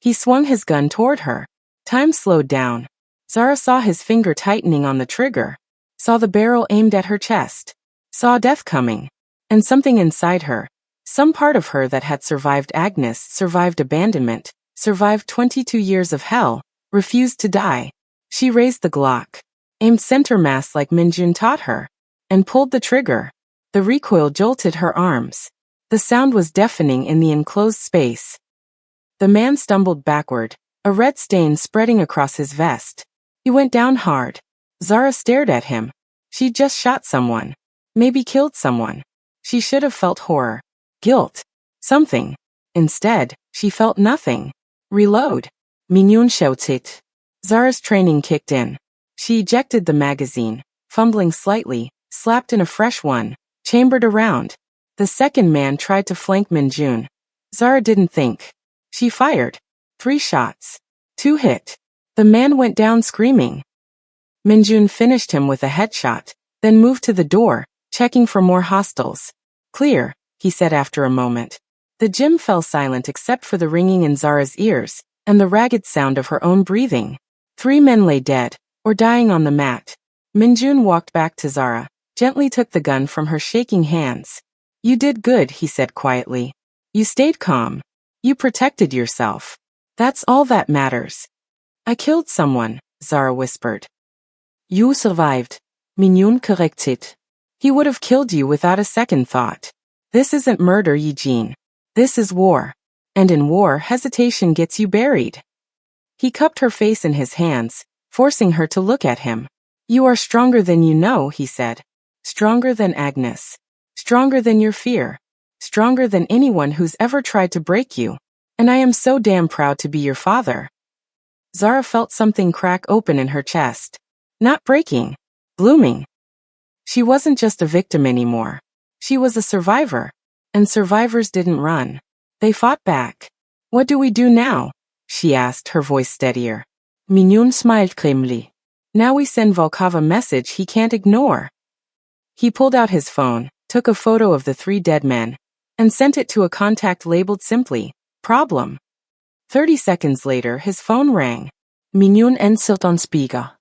S1: He swung his gun toward her. Time slowed down. Zara saw his finger tightening on the trigger, saw the barrel aimed at her chest, saw death coming. And something inside her, some part of her that had survived Agnes, survived abandonment, survived 22 years of hell, refused to die. She raised the Glock, aimed center mass like Minjun taught her, and pulled the trigger. The recoil jolted her arms. The sound was deafening in the enclosed space. The man stumbled backward, a red stain spreading across his vest. He went down hard. Zara stared at him. She'd just shot someone. Maybe killed someone. She should have felt horror. Guilt. Something. Instead, she felt nothing. Reload. Mignonne shouted. Zara's training kicked in. She ejected the magazine, fumbling slightly, slapped in a fresh one, chambered around. The second man tried to flank Mignonne. Zara didn't think. She fired. 3 shots. 2 hit. The man went down screaming. Mignonne finished him with a headshot, then moved to the door, checking for more hostiles. Clear, he said after a moment. The gym fell silent except for the ringing in Zara's ears, and the ragged sound of her own breathing. 3 men lay dead, or dying on the mat. Mignonne walked back to Zara, gently took the gun from her shaking hands. You did good, he said quietly. You stayed calm. You protected yourself. That's all that matters. I killed someone, Zara whispered. You survived, Mignonne corrected. He would have killed you without a second thought. This isn't murder, Eugene. This is war. And in war, hesitation gets you buried. He cupped her face in his hands, forcing her to look at him. You are stronger than you know, he said. Stronger than Agnes. Stronger than your fear. Stronger than anyone who's ever tried to break you. And I am so damn proud to be your father. Zara felt something crack open in her chest. Not breaking. Blooming. She wasn't just a victim anymore. She was a survivor. And survivors didn't run. They fought back. What do we do now? She asked, her voice steadier. Mignonne smiled grimly. Now we send Volkov a message he can't ignore. He pulled out his phone, took a photo of the 3 dead men, and sent it to a contact labeled simply, problem. 30 seconds later his phone rang. Mignonne answered on speaker.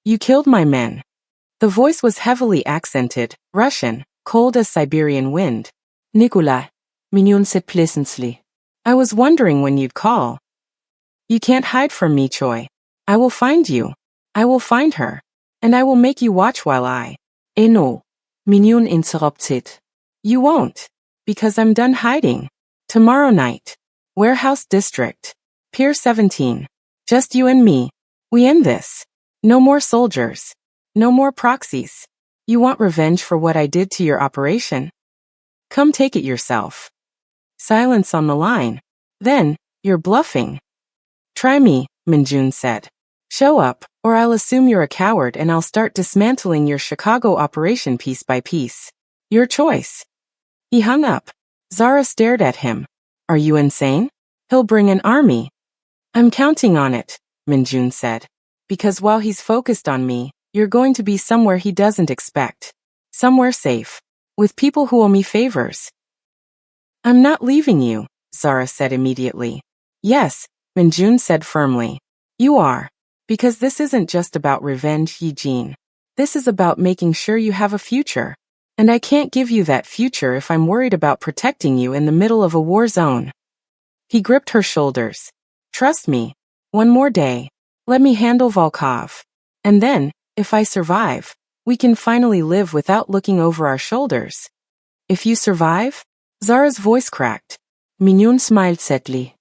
S1: You killed my men. The voice was heavily accented, Russian, cold as Siberian wind. Nikolai, Mignonne said pleasantly. I was wondering when you'd call. You can't hide from me, Choi. I will find you. I will find her. And I will make you watch while I... no, Mignonne interrupted. You won't. Because I'm done hiding. Tomorrow night. Warehouse District. Pier 17. Just you and me. We end this. No more soldiers. No more proxies. You want revenge for what I did to your operation? Come take it yourself. Silence on the line. Then, you're bluffing. Try me, Mignonne said. Show up, or I'll assume you're a coward and I'll start dismantling your Chicago operation piece by piece. Your choice. He hung up. Zara stared at him. Are you insane? He'll bring an army. I'm counting on it, Mignonne said. Because while he's focused on me, you're going to be somewhere he doesn't expect. Somewhere safe. With people who owe me favors. I'm not leaving you, Zara said immediately. Yes, Mignonne said firmly. You are. Because this isn't just about revenge, Eugene. This is about making sure you have a future. And I can't give you that future if I'm worried about protecting you in the middle of a war zone. He gripped her shoulders. Trust me. One more day. Let me handle Volkov. And then, if I survive, we can finally live without looking over our shoulders. If you survive? Zara's voice cracked. Mignonne smiled sadly.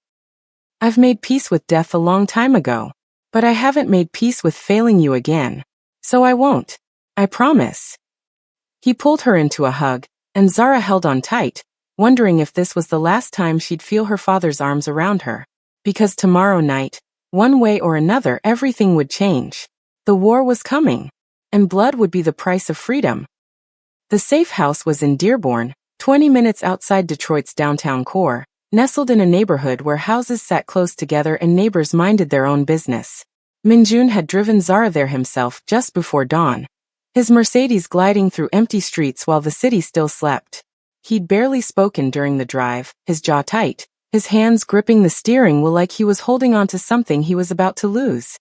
S1: I've made peace with death a long time ago. But I haven't made peace with failing you again. So I won't. I promise. He pulled her into a hug, and Zara held on tight, wondering if this was the last time she'd feel her father's arms around her. Because tomorrow night, one way or another, everything would change. The war was coming, and blood would be the price of freedom. The safe house was in Dearborn, 20 minutes outside Detroit's downtown core, nestled in a neighborhood where houses sat close together and neighbors minded their own business. Mignonne had driven Zara there himself just before dawn, his Mercedes gliding through empty streets while the city still slept. He'd barely spoken during the drive, his jaw tight, his hands gripping the steering wheel like he was holding on to something he was about to lose.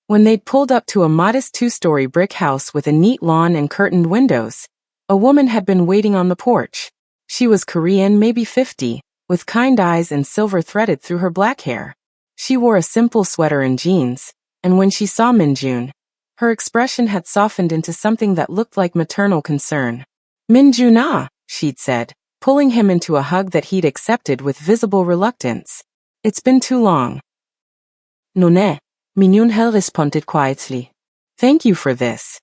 S1: When they'd pulled up to a modest 2-story brick house with a neat lawn and curtained windows, a woman had been waiting on the porch. She was Korean, maybe 50, with kind eyes and silver threaded through her black hair. She wore a simple sweater and jeans, and when she saw Mignonne, her expression had softened into something that looked like maternal concern. Mignonne, ah, she'd said, pulling him into a hug that he'd accepted with visible reluctance. It's been too long. Nonè, Minunhel responded quietly. Thank you for this.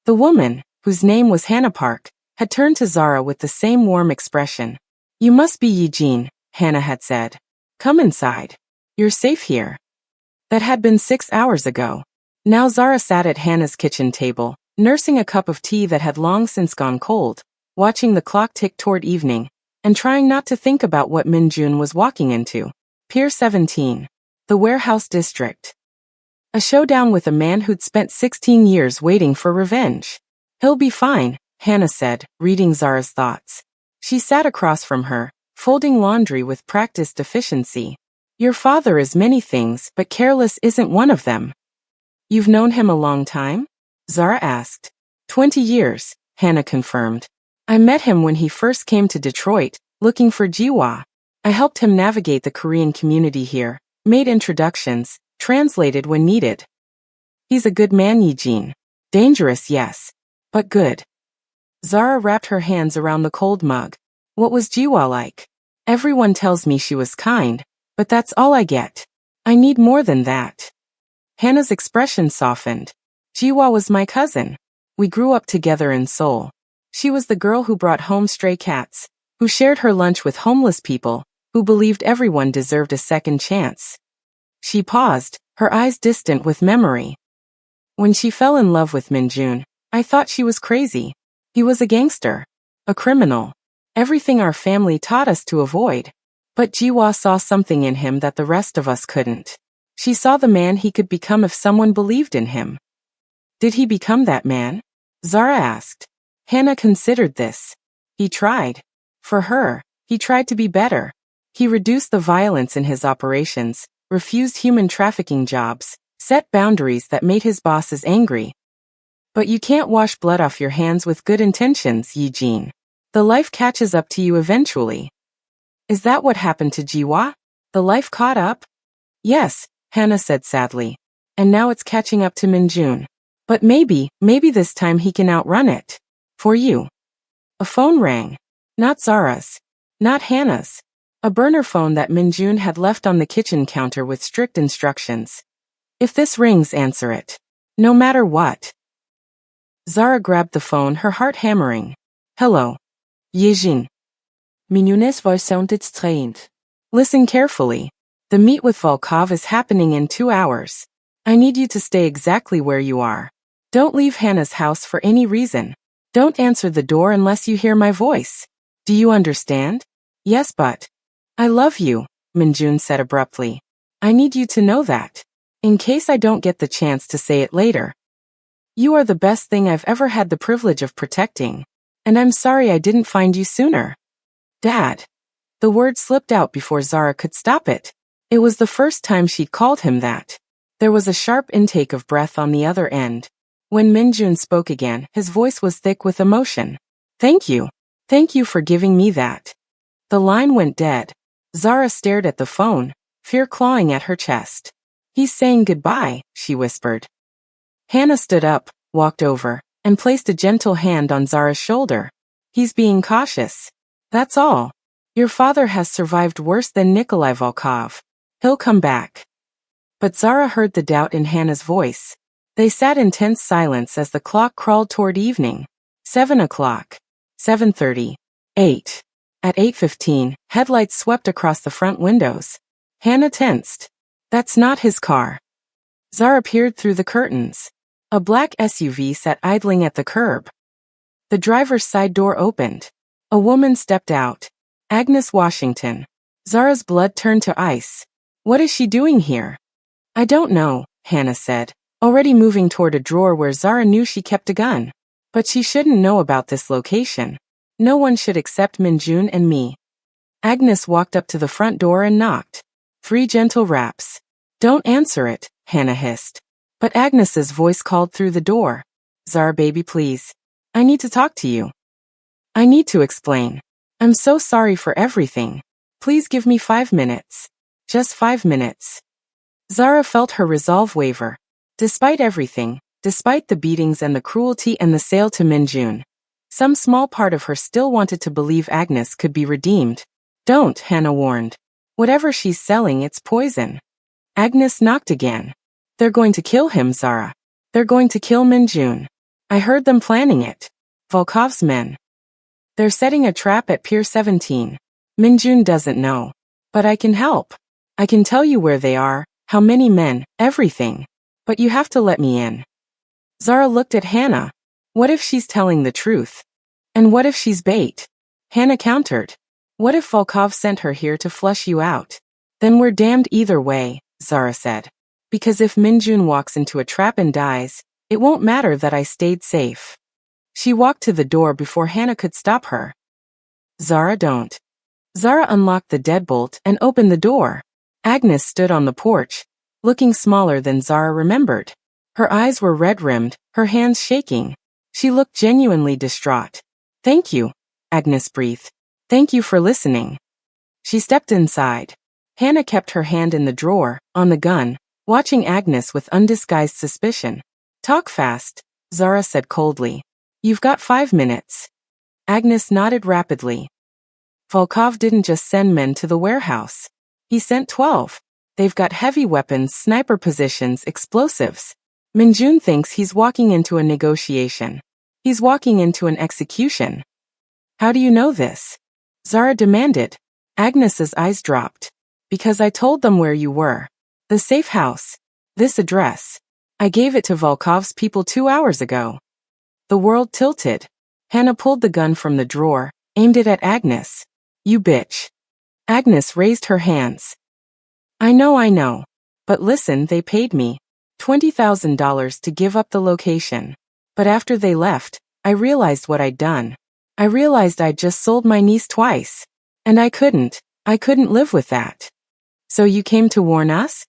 S1: The woman, whose name was Hannah Park, had turned to Zara with the same warm expression. You must be Eugene, Hannah had said. Come inside. You're safe here. That had been 6 hours ago. Now Zara sat at Hannah's kitchen table, nursing a cup of tea that had long since gone cold, watching the clock tick toward evening, and trying not to think about what Minjun was walking into. Pier 17. The warehouse district. A showdown with a man who'd spent 16 years waiting for revenge. He'll be fine, Hannah said, reading Zara's thoughts. She sat across from her, folding laundry with practiced efficiency. Your father is many things, but careless isn't one of them. You've known him a long time? Zara asked. 20 years, Hannah confirmed. I met him when he first came to Detroit, looking for Jiwa. I helped him navigate the Korean community here, made introductions, translated when needed. He's a good man, Eugene. Dangerous, yes, but good. Zara wrapped her hands around the cold mug. What was Jiwa like? Everyone tells me she was kind, but that's all I get. I need more than that. Hannah's expression softened. Jiwa was my cousin. We grew up together in Seoul. She was the girl who brought home stray cats, who shared her lunch with homeless people, who believed everyone deserved a second chance. She paused, her eyes distant with memory. When she fell in love with Minjun, I thought she was crazy. He was a gangster, a criminal, everything our family taught us to avoid. But Jiwa saw something in him that the rest of us couldn't. She saw the man he could become if someone believed in him. Did he become that man? Zara asked. Hannah considered this. He tried. For her, he tried to be better. He reduced the violence in his operations, refused human trafficking jobs, set boundaries that made his bosses angry. But you can't wash blood off your hands with good intentions, Eugene. The life catches up to you eventually. Is that what happened to Jiwa? The life caught up? Yes, Hannah said sadly. And now it's catching up to Minjun. But maybe this time he can outrun it. For you. A phone rang. Not Zara's. Not Hannah's. A burner phone that Minjun had left on the kitchen counter with strict instructions. If this rings, answer it. No matter what. Zara grabbed the phone, her heart hammering. Hello. Yejin. Minun's voice sounded strained. Listen carefully. The meet with Volkov is happening in 2 hours. I need you to stay exactly where you are. Don't leave Hannah's house for any reason. Don't answer the door unless you hear my voice. Do you understand? Yes, but I love you, Minjun said abruptly. I need you to know that. In case I don't get the chance to say it later. You are the best thing I've ever had the privilege of protecting. And I'm sorry I didn't find you sooner. Dad. The word slipped out before Zara could stop it. It was the first time she'd called him that. There was a sharp intake of breath on the other end. When Minjun spoke again, his voice was thick with emotion. Thank you. Thank you for giving me that. The line went dead. Zara stared at the phone, fear clawing at her chest. He's saying goodbye, she whispered. Hannah stood up, walked over, and placed a gentle hand on Zara's shoulder. He's being cautious. That's all. Your father has survived worse than Nikolai Volkov. He'll come back. But Zara heard the doubt in Hannah's voice. They sat in tense silence as the clock crawled toward evening. 7 o'clock. 7:30. 8. At 8:15, headlights swept across the front windows. Hannah tensed. That's not his car. Zara peered through the curtains. A black SUV sat idling at the curb. The driver's side door opened. A woman stepped out. Agnes Washington. Zara's blood turned to ice. What is she doing here? I don't know, Hannah said, already moving toward a drawer where Zara knew she kept a gun. But she shouldn't know about this location. No one should except Minjun and me. Agnes walked up to the front door and knocked. 3 gentle raps. Don't answer it, Hannah hissed. But Agnes's voice called through the door. Zara baby please. I need to talk to you. I need to explain. I'm so sorry for everything. Please give me 5 minutes. Just 5 minutes. Zara felt her resolve waver. Despite everything, despite the beatings and the cruelty and the sale to Minjun, some small part of her still wanted to believe Agnes could be redeemed. Don't, Hannah warned. Whatever she's selling, it's poison. Agnes knocked again. They're going to kill him, Zara. They're going to kill Minjun. I heard them planning it. Volkov's men. They're setting a trap at Pier 17. Minjun doesn't know. But I can help. I can tell you where they are, how many men, everything. But you have to let me in. Zara looked at Hannah. What if she's telling the truth? And what if she's bait? Hannah countered. What if Volkov sent her here to flush you out? Then we're damned either way, Zara said. Because if Minjun walks into a trap and dies, it won't matter that I stayed safe. She walked to the door before Hannah could stop her. Zara, don't. Zara unlocked the deadbolt and opened the door. Agnes stood on the porch, looking smaller than Zara remembered. Her eyes were red-rimmed, her hands shaking. She looked genuinely distraught. Thank you, Agnes breathed. Thank you for listening. She stepped inside. Hannah kept her hand in the drawer, on the gun, watching Agnes with undisguised suspicion. Talk fast, Zara said coldly. You've got 5 minutes. Agnes nodded rapidly. Volkov didn't just send men to the warehouse. He sent 12. They've got heavy weapons, sniper positions, explosives. Minjun thinks he's walking into a negotiation. He's walking into an execution. How do you know this? Zara demanded. Agnes's eyes dropped. Because I told them where you were. The safe house. This address. I gave it to Volkov's people 2 hours ago. The world tilted. Hannah pulled the gun from the drawer, aimed it at Agnes. You bitch. Agnes raised her hands. I know. But listen, they paid me $20,000 to give up the location. But after they left, I realized what I'd done. I realized I'd just sold my niece twice. And I couldn't live with that. So you came to warn us?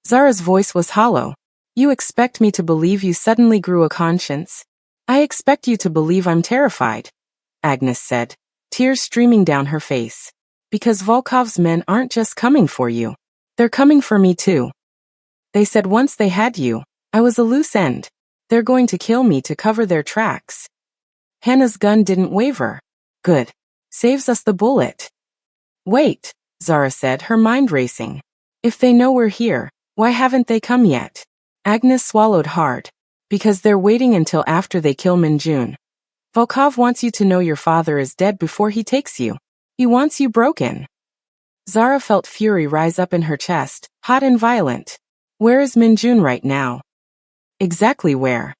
S1: Zara's voice was hollow. You expect me to believe you suddenly grew a conscience? I expect you to believe I'm terrified, Agnes said, tears streaming down her face. Because Volkov's men aren't just coming for you. They're coming for me too. They said once they had you, I was a loose end. They're going to kill me to cover their tracks. Hannah's gun didn't waver. Good. Saves us the bullet. Wait, Zara said, her mind racing. If they know we're here, why haven't they come yet? Agnes swallowed hard. Because they're waiting until after they kill Minjun. Volkov wants you to know your father is dead before he takes you. He wants you broken. Zara felt fury rise up in her chest, hot and violent. Where is Minjun right now? Exactly where?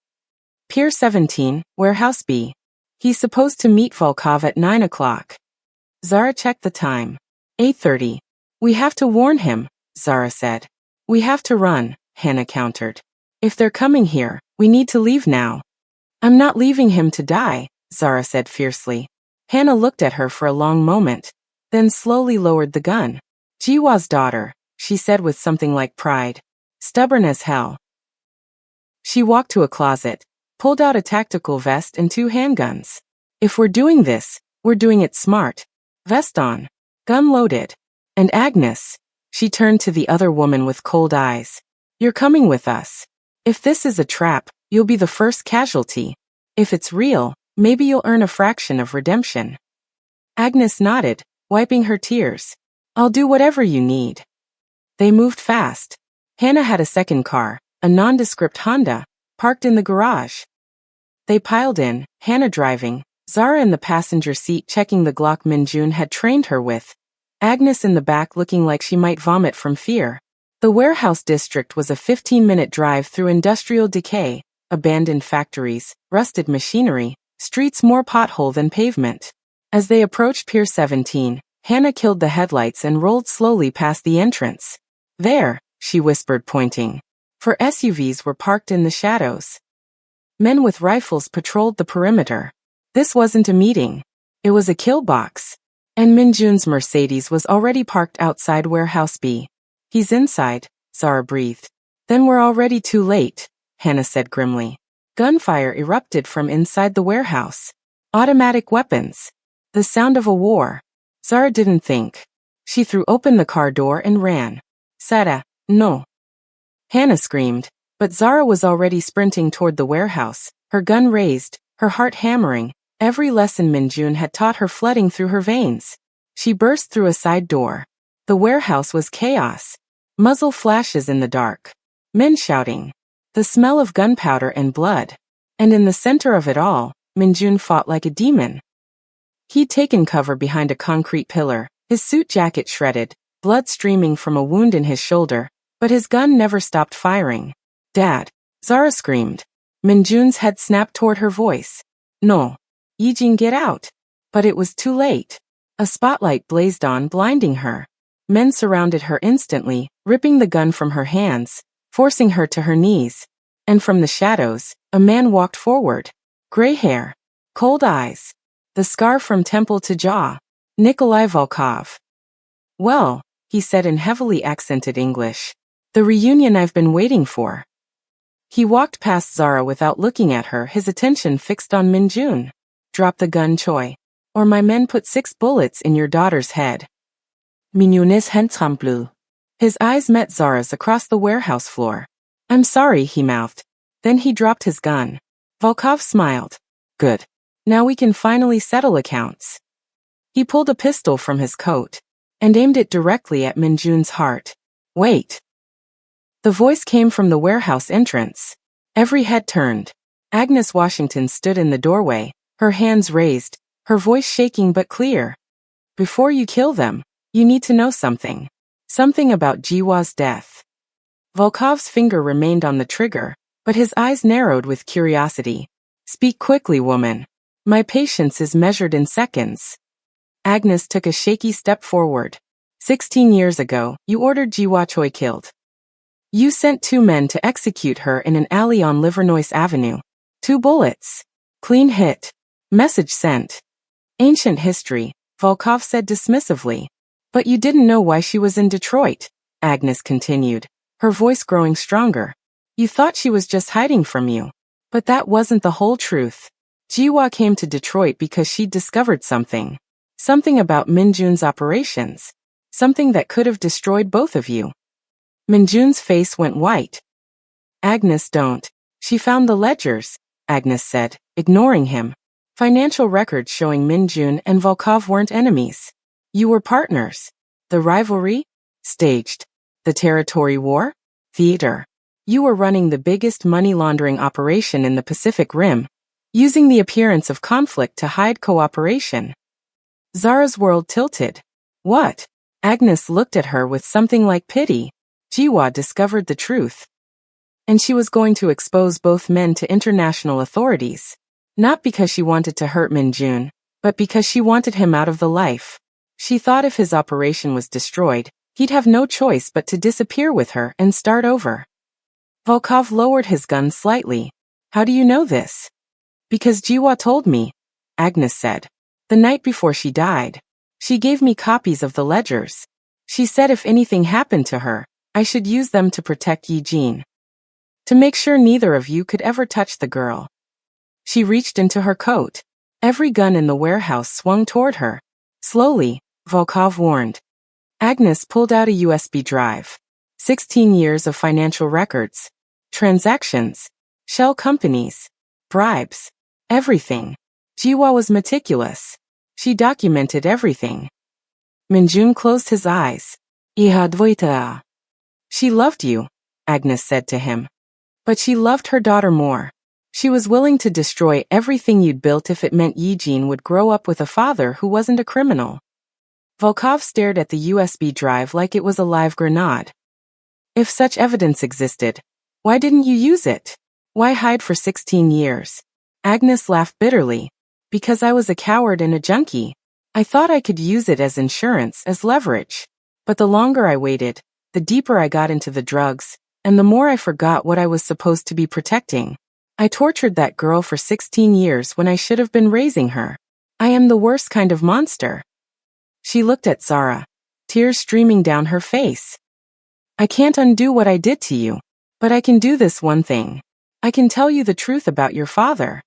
S1: Pier 17, Warehouse B. He's supposed to meet Volkov at 9 o'clock. Zara checked the time. 8:30. We have to warn him, Zara said. We have to run, Hannah countered. If they're coming here, we need to leave now. I'm not leaving him to die, Zara said fiercely. Hannah looked at her for a long moment, then slowly lowered the gun. Jiwa's daughter, she said with something like pride. Stubborn as hell. She walked to a closet, pulled out a tactical vest and 2 handguns. If we're doing this, we're doing it smart. Vest on. Gun loaded. And Agnes. She turned to the other woman with cold eyes. You're coming with us. If this is a trap, you'll be the first casualty. If it's real, maybe you'll earn a fraction of redemption. Agnes nodded, wiping her tears. I'll do whatever you need. They moved fast. Hannah had a second car, a nondescript Honda, parked in the garage. They piled in, Hannah driving, Zara in the passenger seat checking the Glock Minjun had trained her with, Agnes in the back looking like she might vomit from fear. The warehouse district was a 15-minute drive through industrial decay, abandoned factories, rusted machinery, streets more pothole than pavement. As they approached Pier 17, Hannah killed the headlights and rolled slowly past the entrance. There, she whispered, pointing. 4 SUVs were parked in the shadows. Men with rifles patrolled the perimeter. This wasn't a meeting. It was a kill box. And Minjun's Mercedes was already parked outside Warehouse B. He's inside, Zara breathed. Then we're already too late, Hannah said grimly. Gunfire erupted from inside the warehouse. Automatic weapons. The sound of a war. Zara didn't think. She threw open the car door and ran. Sara, no. Hannah screamed, but Zara was already sprinting toward the warehouse, her gun raised, her heart hammering, every lesson Minjun had taught her flooding through her veins. She burst through a side door. The warehouse was chaos. Muzzle flashes in the dark. Men shouting. The smell of gunpowder and blood. And in the center of it all, Minjun fought like a demon. He'd taken cover behind a concrete pillar, his suit jacket shredded, blood streaming from a wound in his shoulder, but his gun never stopped firing. Dad! Zara screamed. Minjun's head snapped toward her voice. No. Yijin, get out. But it was too late. A spotlight blazed on, blinding her. Men surrounded her instantly, ripping the gun from her hands, forcing her to her knees. And from the shadows, a man walked forward. Gray hair. Cold eyes. The scar from temple to jaw. Nikolai Volkov. Well, he said in heavily accented English. The reunion I've been waiting for. He walked past Zara without looking at her, his attention fixed on Minjun. Drop the gun, Choi. Or my men put 6 bullets in your daughter's head. Minjun's handsome blue. His eyes met Zara's across the warehouse floor. I'm sorry, he mouthed. Then he dropped his gun. Volkov smiled. Good. Now we can finally settle accounts. He pulled a pistol from his coat and aimed it directly at Minjun's heart. Wait. The voice came from the warehouse entrance. Every head turned. Agnes Washington stood in the doorway, her hands raised, her voice shaking but clear. Before you kill them, you need to know something. Something about Jiwa's death. Volkov's finger remained on the trigger, but his eyes narrowed with curiosity. Speak quickly, woman. My patience is measured in seconds. Agnes took a shaky step forward. 16 years ago, you ordered Jiwa Choi killed. You sent 2 men to execute her in an alley on Livernois Avenue. 2 bullets. Clean hit. Message sent. Ancient history, Volkov said dismissively. But you didn't know why she was in Detroit, Agnes continued, her voice growing stronger. You thought she was just hiding from you. But that wasn't the whole truth. Jiwa came to Detroit because she'd discovered something. Something about Minjun's operations. Something that could have destroyed both of you. Minjun's face went white. Agnes, don't. She found the ledgers, Agnes said, ignoring him. Financial records showing Minjun and Volkov weren't enemies. You were partners. The rivalry? Staged. The territory war? Theater. You were running the biggest money laundering operation in the Pacific Rim, using the appearance of conflict to hide cooperation. Zara's world tilted. What? Agnes looked at her with something like pity. Jiwa discovered the truth. And she was going to expose both men to international authorities. Not because she wanted to hurt Minjun, but because she wanted him out of the life. She thought if his operation was destroyed, he'd have no choice but to disappear with her and start over. Volkov lowered his gun slightly. How do you know this? Because Jiwa told me, Agnes said. The night before she died. She gave me copies of the ledgers. She said if anything happened to her, I should use them to protect Yijin. To make sure neither of you could ever touch the girl. She reached into her coat. Every gun in the warehouse swung toward her. Slowly, Volkov warned. Agnes pulled out a USB drive. 16 years of financial records. Transactions. Shell companies. Bribes. Everything. Jiwa was meticulous. She documented everything. Minjun closed his eyes. Iha dvoita. She loved you, Agnes said to him. But she loved her daughter more. She was willing to destroy everything you'd built if it meant Yijin would grow up with a father who wasn't a criminal. Volkov stared at the USB drive like it was a live grenade. If such evidence existed, why didn't you use it? Why hide for 16 years? Agnes laughed bitterly. Because I was a coward and a junkie. I thought I could use it as insurance, as leverage. But the longer I waited, the deeper I got into the drugs, and the more I forgot what I was supposed to be protecting. I tortured that girl for 16 years when I should have been raising her. I am the worst kind of monster. She looked at Zara, tears streaming down her face. I can't undo what I did to you, but I can do this one thing. I can tell you the truth about your father.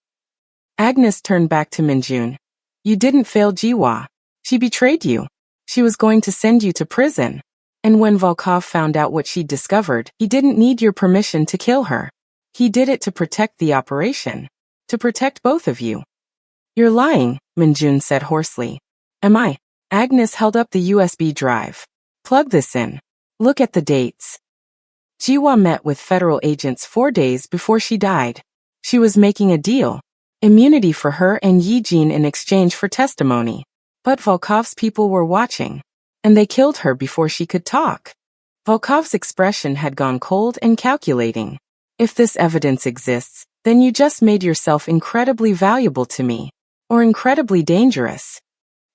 S1: Agnes turned back to Minjun. You didn't fail Jiwa. She betrayed you. She was going to send you to prison. And when Volkov found out what she'd discovered, he didn't need your permission to kill her. He did it to protect the operation. To protect both of you. You're lying, Minjun said hoarsely. Am I? Agnes held up the USB drive. Plug this in. Look at the dates. Jiwa met with federal agents 4 days before she died. She was making a deal. Immunity for her and Yi Jin in exchange for testimony. But Volkov's people were watching. And they killed her before she could talk. Volkov's expression had gone cold and calculating. If this evidence exists, then you just made yourself incredibly valuable to me. Or incredibly dangerous.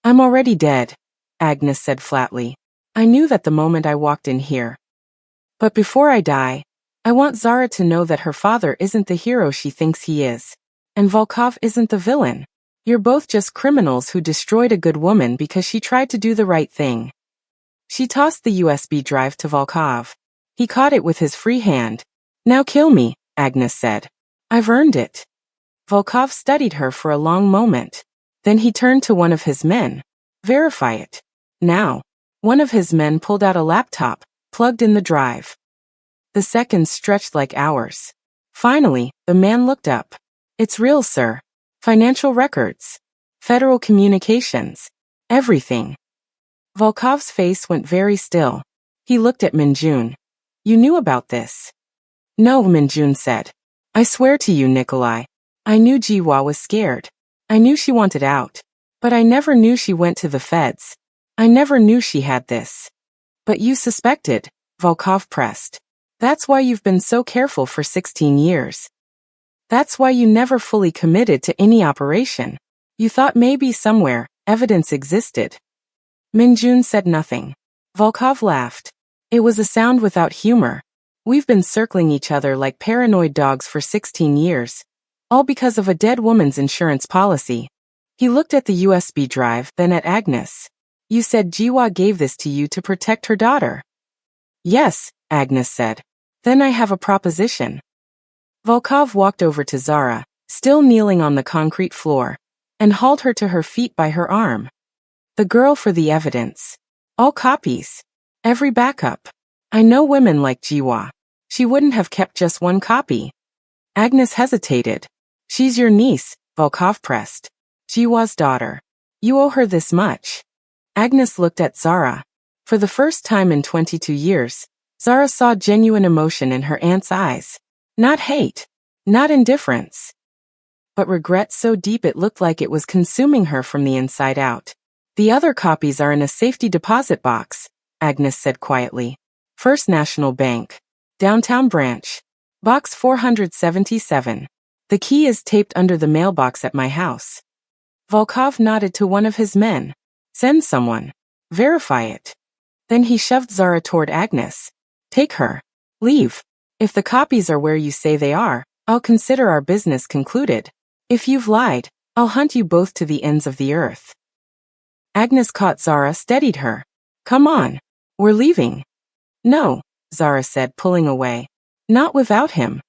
S1: I'm already dead, Agnes said flatly. I knew that the moment I walked in here. But before I die, I want Zara to know that her father isn't the hero she thinks he is. And Volkov isn't the villain. You're both just criminals who destroyed a good woman because she tried to do the right thing. She tossed the USB drive to Volkov. He caught it with his free hand. Now kill me, Agnes said. I've earned it. Volkov studied her for a long moment. Then he turned to one of his men. Verify it. Now. One of his men pulled out a laptop, plugged in the drive. The seconds stretched like hours. Finally, the man looked up. It's real, sir. Financial records. Federal communications. Everything. Volkov's face went very still. He looked at Minjun. You knew about this? No, Minjun said. I swear to you, Nikolai. I knew Jiwa was scared. I knew she wanted out. But I never knew she went to the feds. I never knew she had this. But you suspected, Volkov pressed. That's why you've been so careful for 16 years. That's why you never fully committed to any operation. You thought maybe somewhere, evidence existed. Minjun said nothing. Volkov laughed. It was a sound without humor. We've been circling each other like paranoid dogs for 16 years. All because of a dead woman's insurance policy. He looked at the USB drive, then at Agnes. You said Jiwa gave this to you to protect her daughter. Yes, Agnes said. Then I have a proposition. Volkov walked over to Zara, still kneeling on the concrete floor, and hauled her to her feet by her arm. The girl for the evidence. All copies. Every backup. I know women like Jiwa. She wouldn't have kept just one copy. Agnes hesitated. She's your niece, Volkov pressed. Jiwa's daughter. You owe her this much. Agnes looked at Zara. For the first time in 22 years, Zara saw genuine emotion in her aunt's eyes. Not hate. Not indifference. But regret so deep it looked like it was consuming her from the inside out. The other copies are in a safety deposit box, Agnes said quietly. First National Bank. Downtown branch. Box 477. The key is taped under the mailbox at my house. Volkov nodded to one of his men. Send someone. Verify it. Then he shoved Zara toward Agnes. Take her. Leave. If the copies are where you say they are, I'll consider our business concluded. If you've lied, I'll hunt you both to the ends of the earth. Agnes caught Zara, steadied her. Come on. We're leaving. No, Zara said, pulling away. Not without him.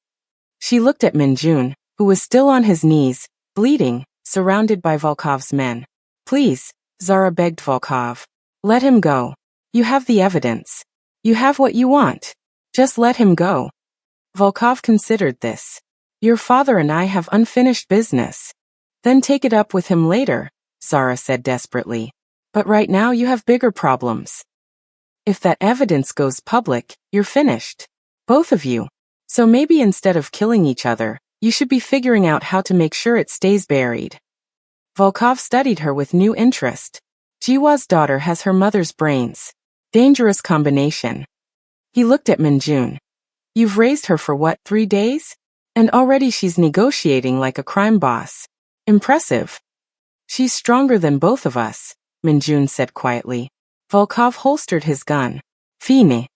S1: She looked at Minjun, who was still on his knees, bleeding, surrounded by Volkov's men. Please, Zara begged Volkov. Let him go. You have the evidence. You have what you want. Just let him go. Volkov considered this. Your father and I have unfinished business. Then take it up with him later, Zara said desperately. But right now you have bigger problems. If that evidence goes public, you're finished. Both of you. So maybe instead of killing each other, you should be figuring out how to make sure it stays buried. Volkov studied her with new interest. Jiwa's daughter has her mother's brains. Dangerous combination. He looked at Minjun. You've raised her for what, 3 days? And already she's negotiating like a crime boss. Impressive. She's stronger than both of us, Minjun said quietly. Volkov holstered his gun. Fine.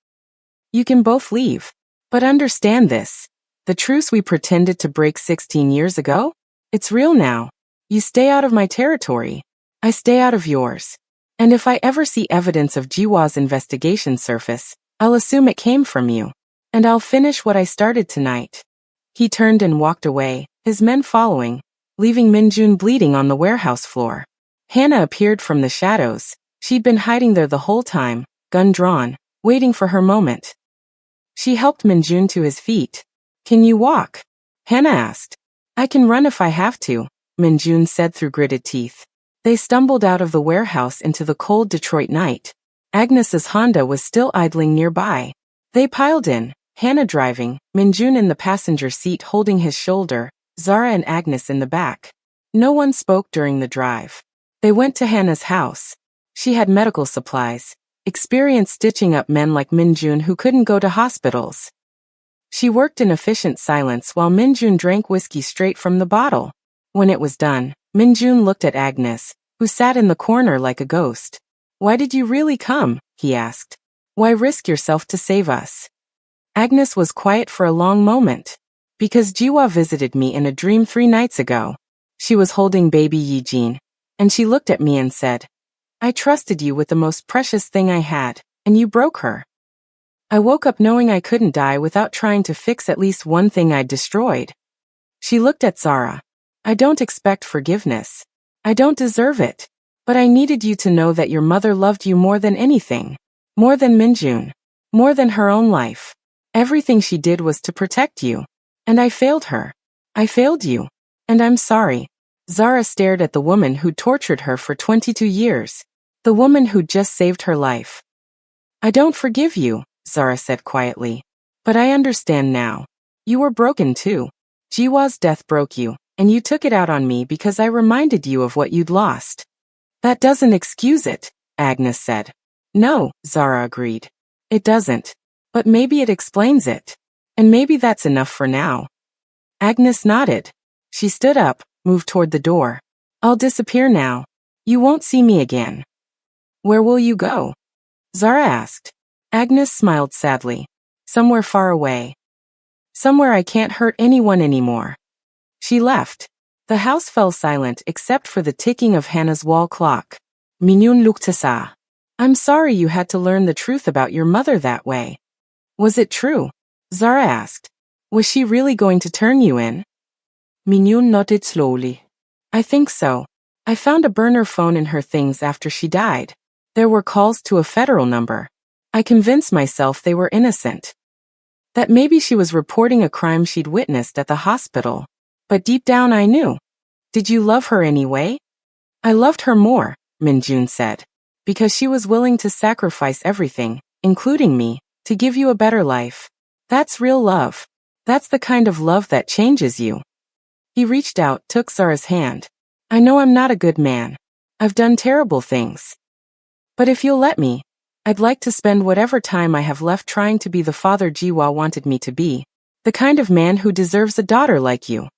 S1: You can both leave. But understand this. The truce we pretended to break 16 years ago? It's real now. You stay out of my territory. I stay out of yours. And if I ever see evidence of Jiwa's investigation surface, I'll assume it came from you. And I'll finish what I started tonight. He turned and walked away, his men following, leaving Minjun bleeding on the warehouse floor. Hannah appeared from the shadows. She'd been hiding there the whole time, gun drawn, waiting for her moment. She helped Minjun to his feet. Can you walk? Hannah asked. I can run if I have to, Minjun said through gritted teeth. They stumbled out of the warehouse into the cold Detroit night. Agnes's Honda was still idling nearby. They piled in, Hannah driving, Minjun in the passenger seat holding his shoulder, Zara and Agnes in the back. No one spoke during the drive. They went to Hannah's house. She had medical supplies, experience stitching up men like Minjun who couldn't go to hospitals. She worked in efficient silence while Minjun drank whiskey straight from the bottle. When it was done, Minjun looked at Agnes, who sat in the corner like a ghost. "Why did you really come?" he asked. "Why risk yourself to save us?" Agnes was quiet for a long moment. "Because Jiwa visited me in a dream 3 nights ago. She was holding baby Yijin, and she looked at me and said, 'I trusted you with the most precious thing I had, and you broke her.' I woke up knowing I couldn't die without trying to fix at least one thing I'd destroyed." She looked at Zara. "I don't expect forgiveness. I don't deserve it. But I needed you to know that your mother loved you more than anything. More than Minjun. More than her own life. Everything she did was to protect you. And I failed her. I failed you. And I'm sorry." Zara stared at the woman who'd tortured her for 22 years. The woman who'd just saved her life. "I don't forgive you," Zara said quietly. "But I understand now. You were broken too. Jiwa's death broke you, and you took it out on me because I reminded you of what you'd lost." "That doesn't excuse it," Agnes said. "No," Zara agreed. "It doesn't. But maybe it explains it. And maybe that's enough for now." Agnes nodded. She stood up, moved toward the door. "I'll disappear now. You won't see me again." "Where will you go?" Zara asked. Agnes smiled sadly. "Somewhere far away. Somewhere I can't hurt anyone anymore." She left. The house fell silent except for the ticking of Hannah's wall clock. Minyun looked to Sa. "I'm sorry you had to learn the truth about your mother that way." "Was it true?" Zara asked. "Was she really going to turn you in?" Minyun nodded slowly. "I think so. I found a burner phone in her things after she died. There were calls to a federal number. I convinced myself they were innocent. That maybe she was reporting a crime she'd witnessed at the hospital. But deep down I knew. Did you love her anyway?" "I loved her more," Minjun said. "Because she was willing to sacrifice everything, including me, to give you a better life. That's real love. That's the kind of love that changes you." He reached out, took Zara's hand. "I know I'm not a good man. I've done terrible things. But if you'll let me, I'd like to spend whatever time I have left trying to be the father Jiwa wanted me to be. The kind of man who deserves a daughter like you."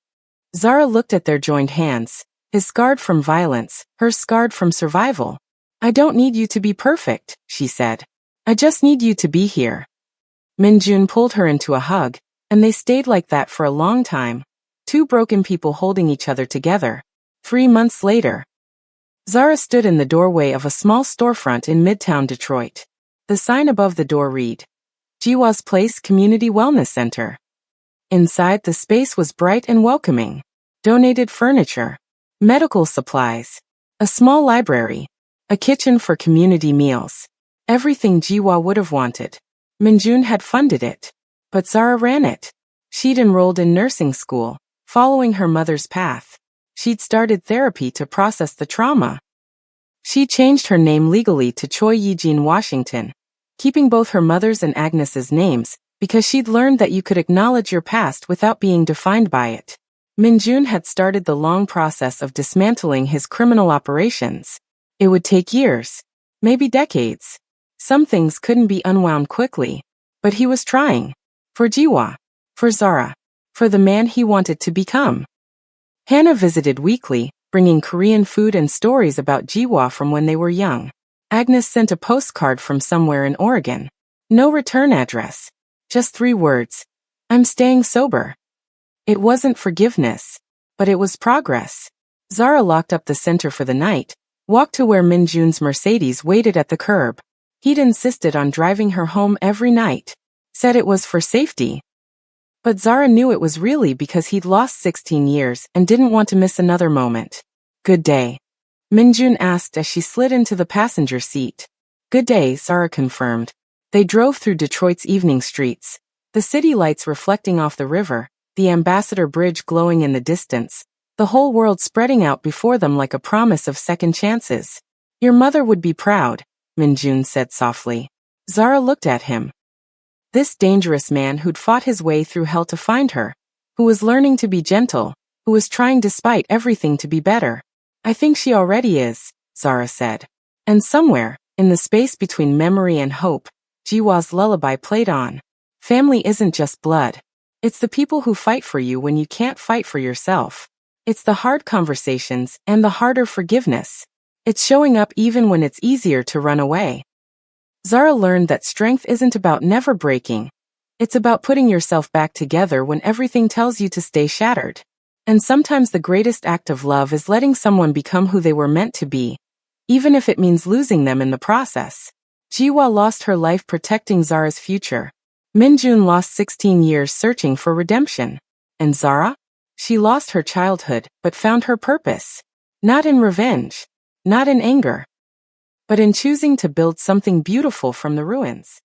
S1: Zara looked at their joined hands, his scarred from violence, hers scarred from survival. "I don't need you to be perfect," she said. "I just need you to be here." Minjun pulled her into a hug, and they stayed like that for a long time. 2 broken people holding each other together. 3 months later. Zara stood in the doorway of a small storefront in Midtown Detroit. The sign above the door read, "Jiwa's Place Community Wellness Center." Inside, the space was bright and welcoming. Donated furniture, medical supplies, a small library, a kitchen for community meals. Everything Jiwa would have wanted. Minjun had funded it. But Zara ran it. She'd enrolled in nursing school, following her mother's path. She'd started therapy to process the trauma. She changed her name legally to Choi Yijin Washington, keeping both her mother's and Agnes's names, because she'd learned that you could acknowledge your past without being defined by it. Minjun had started the long process of dismantling his criminal operations. It would take years, maybe decades. Some things couldn't be unwound quickly, but he was trying. For Jiwa, for Zara, for the man he wanted to become. Hannah visited weekly, bringing Korean food and stories about Jiwa from when they were young. Agnes sent a postcard from somewhere in Oregon. No return address. Just 3 words. "I'm staying sober." It wasn't forgiveness, but it was progress. Zara locked up the center for the night, walked to where Minjun's Mercedes waited at the curb. He'd insisted on driving her home every night. Said it was for safety. But Zara knew it was really because he'd lost 16 years and didn't want to miss another moment. "Good day," Minjun asked as she slid into the passenger seat. "Good day," Zara confirmed. They drove through Detroit's evening streets, the city lights reflecting off the river, the Ambassador Bridge glowing in the distance, the whole world spreading out before them like a promise of second chances. "Your mother would be proud," Minjun said softly. Zara looked at him. This dangerous man who'd fought his way through hell to find her, who was learning to be gentle, who was trying despite everything to be better. I think she already is, Zara said. And somewhere, in the space between memory and hope, Jiwa's lullaby played on. Family isn't just blood. It's the people who fight for you when you can't fight for yourself. It's the hard conversations and the harder forgiveness. It's showing up even when it's easier to run away. Zara learned that strength isn't about never breaking. It's about putting yourself back together when everything tells you to stay shattered. And sometimes the greatest act of love is letting someone become who they were meant to be, even if it means losing them in the process. Jiwa lost her life protecting Zara's future. Minjun lost 16 years searching for redemption. And Zara? She lost her childhood, but found her purpose. Not in revenge, not in anger, but in choosing to build something beautiful from the ruins.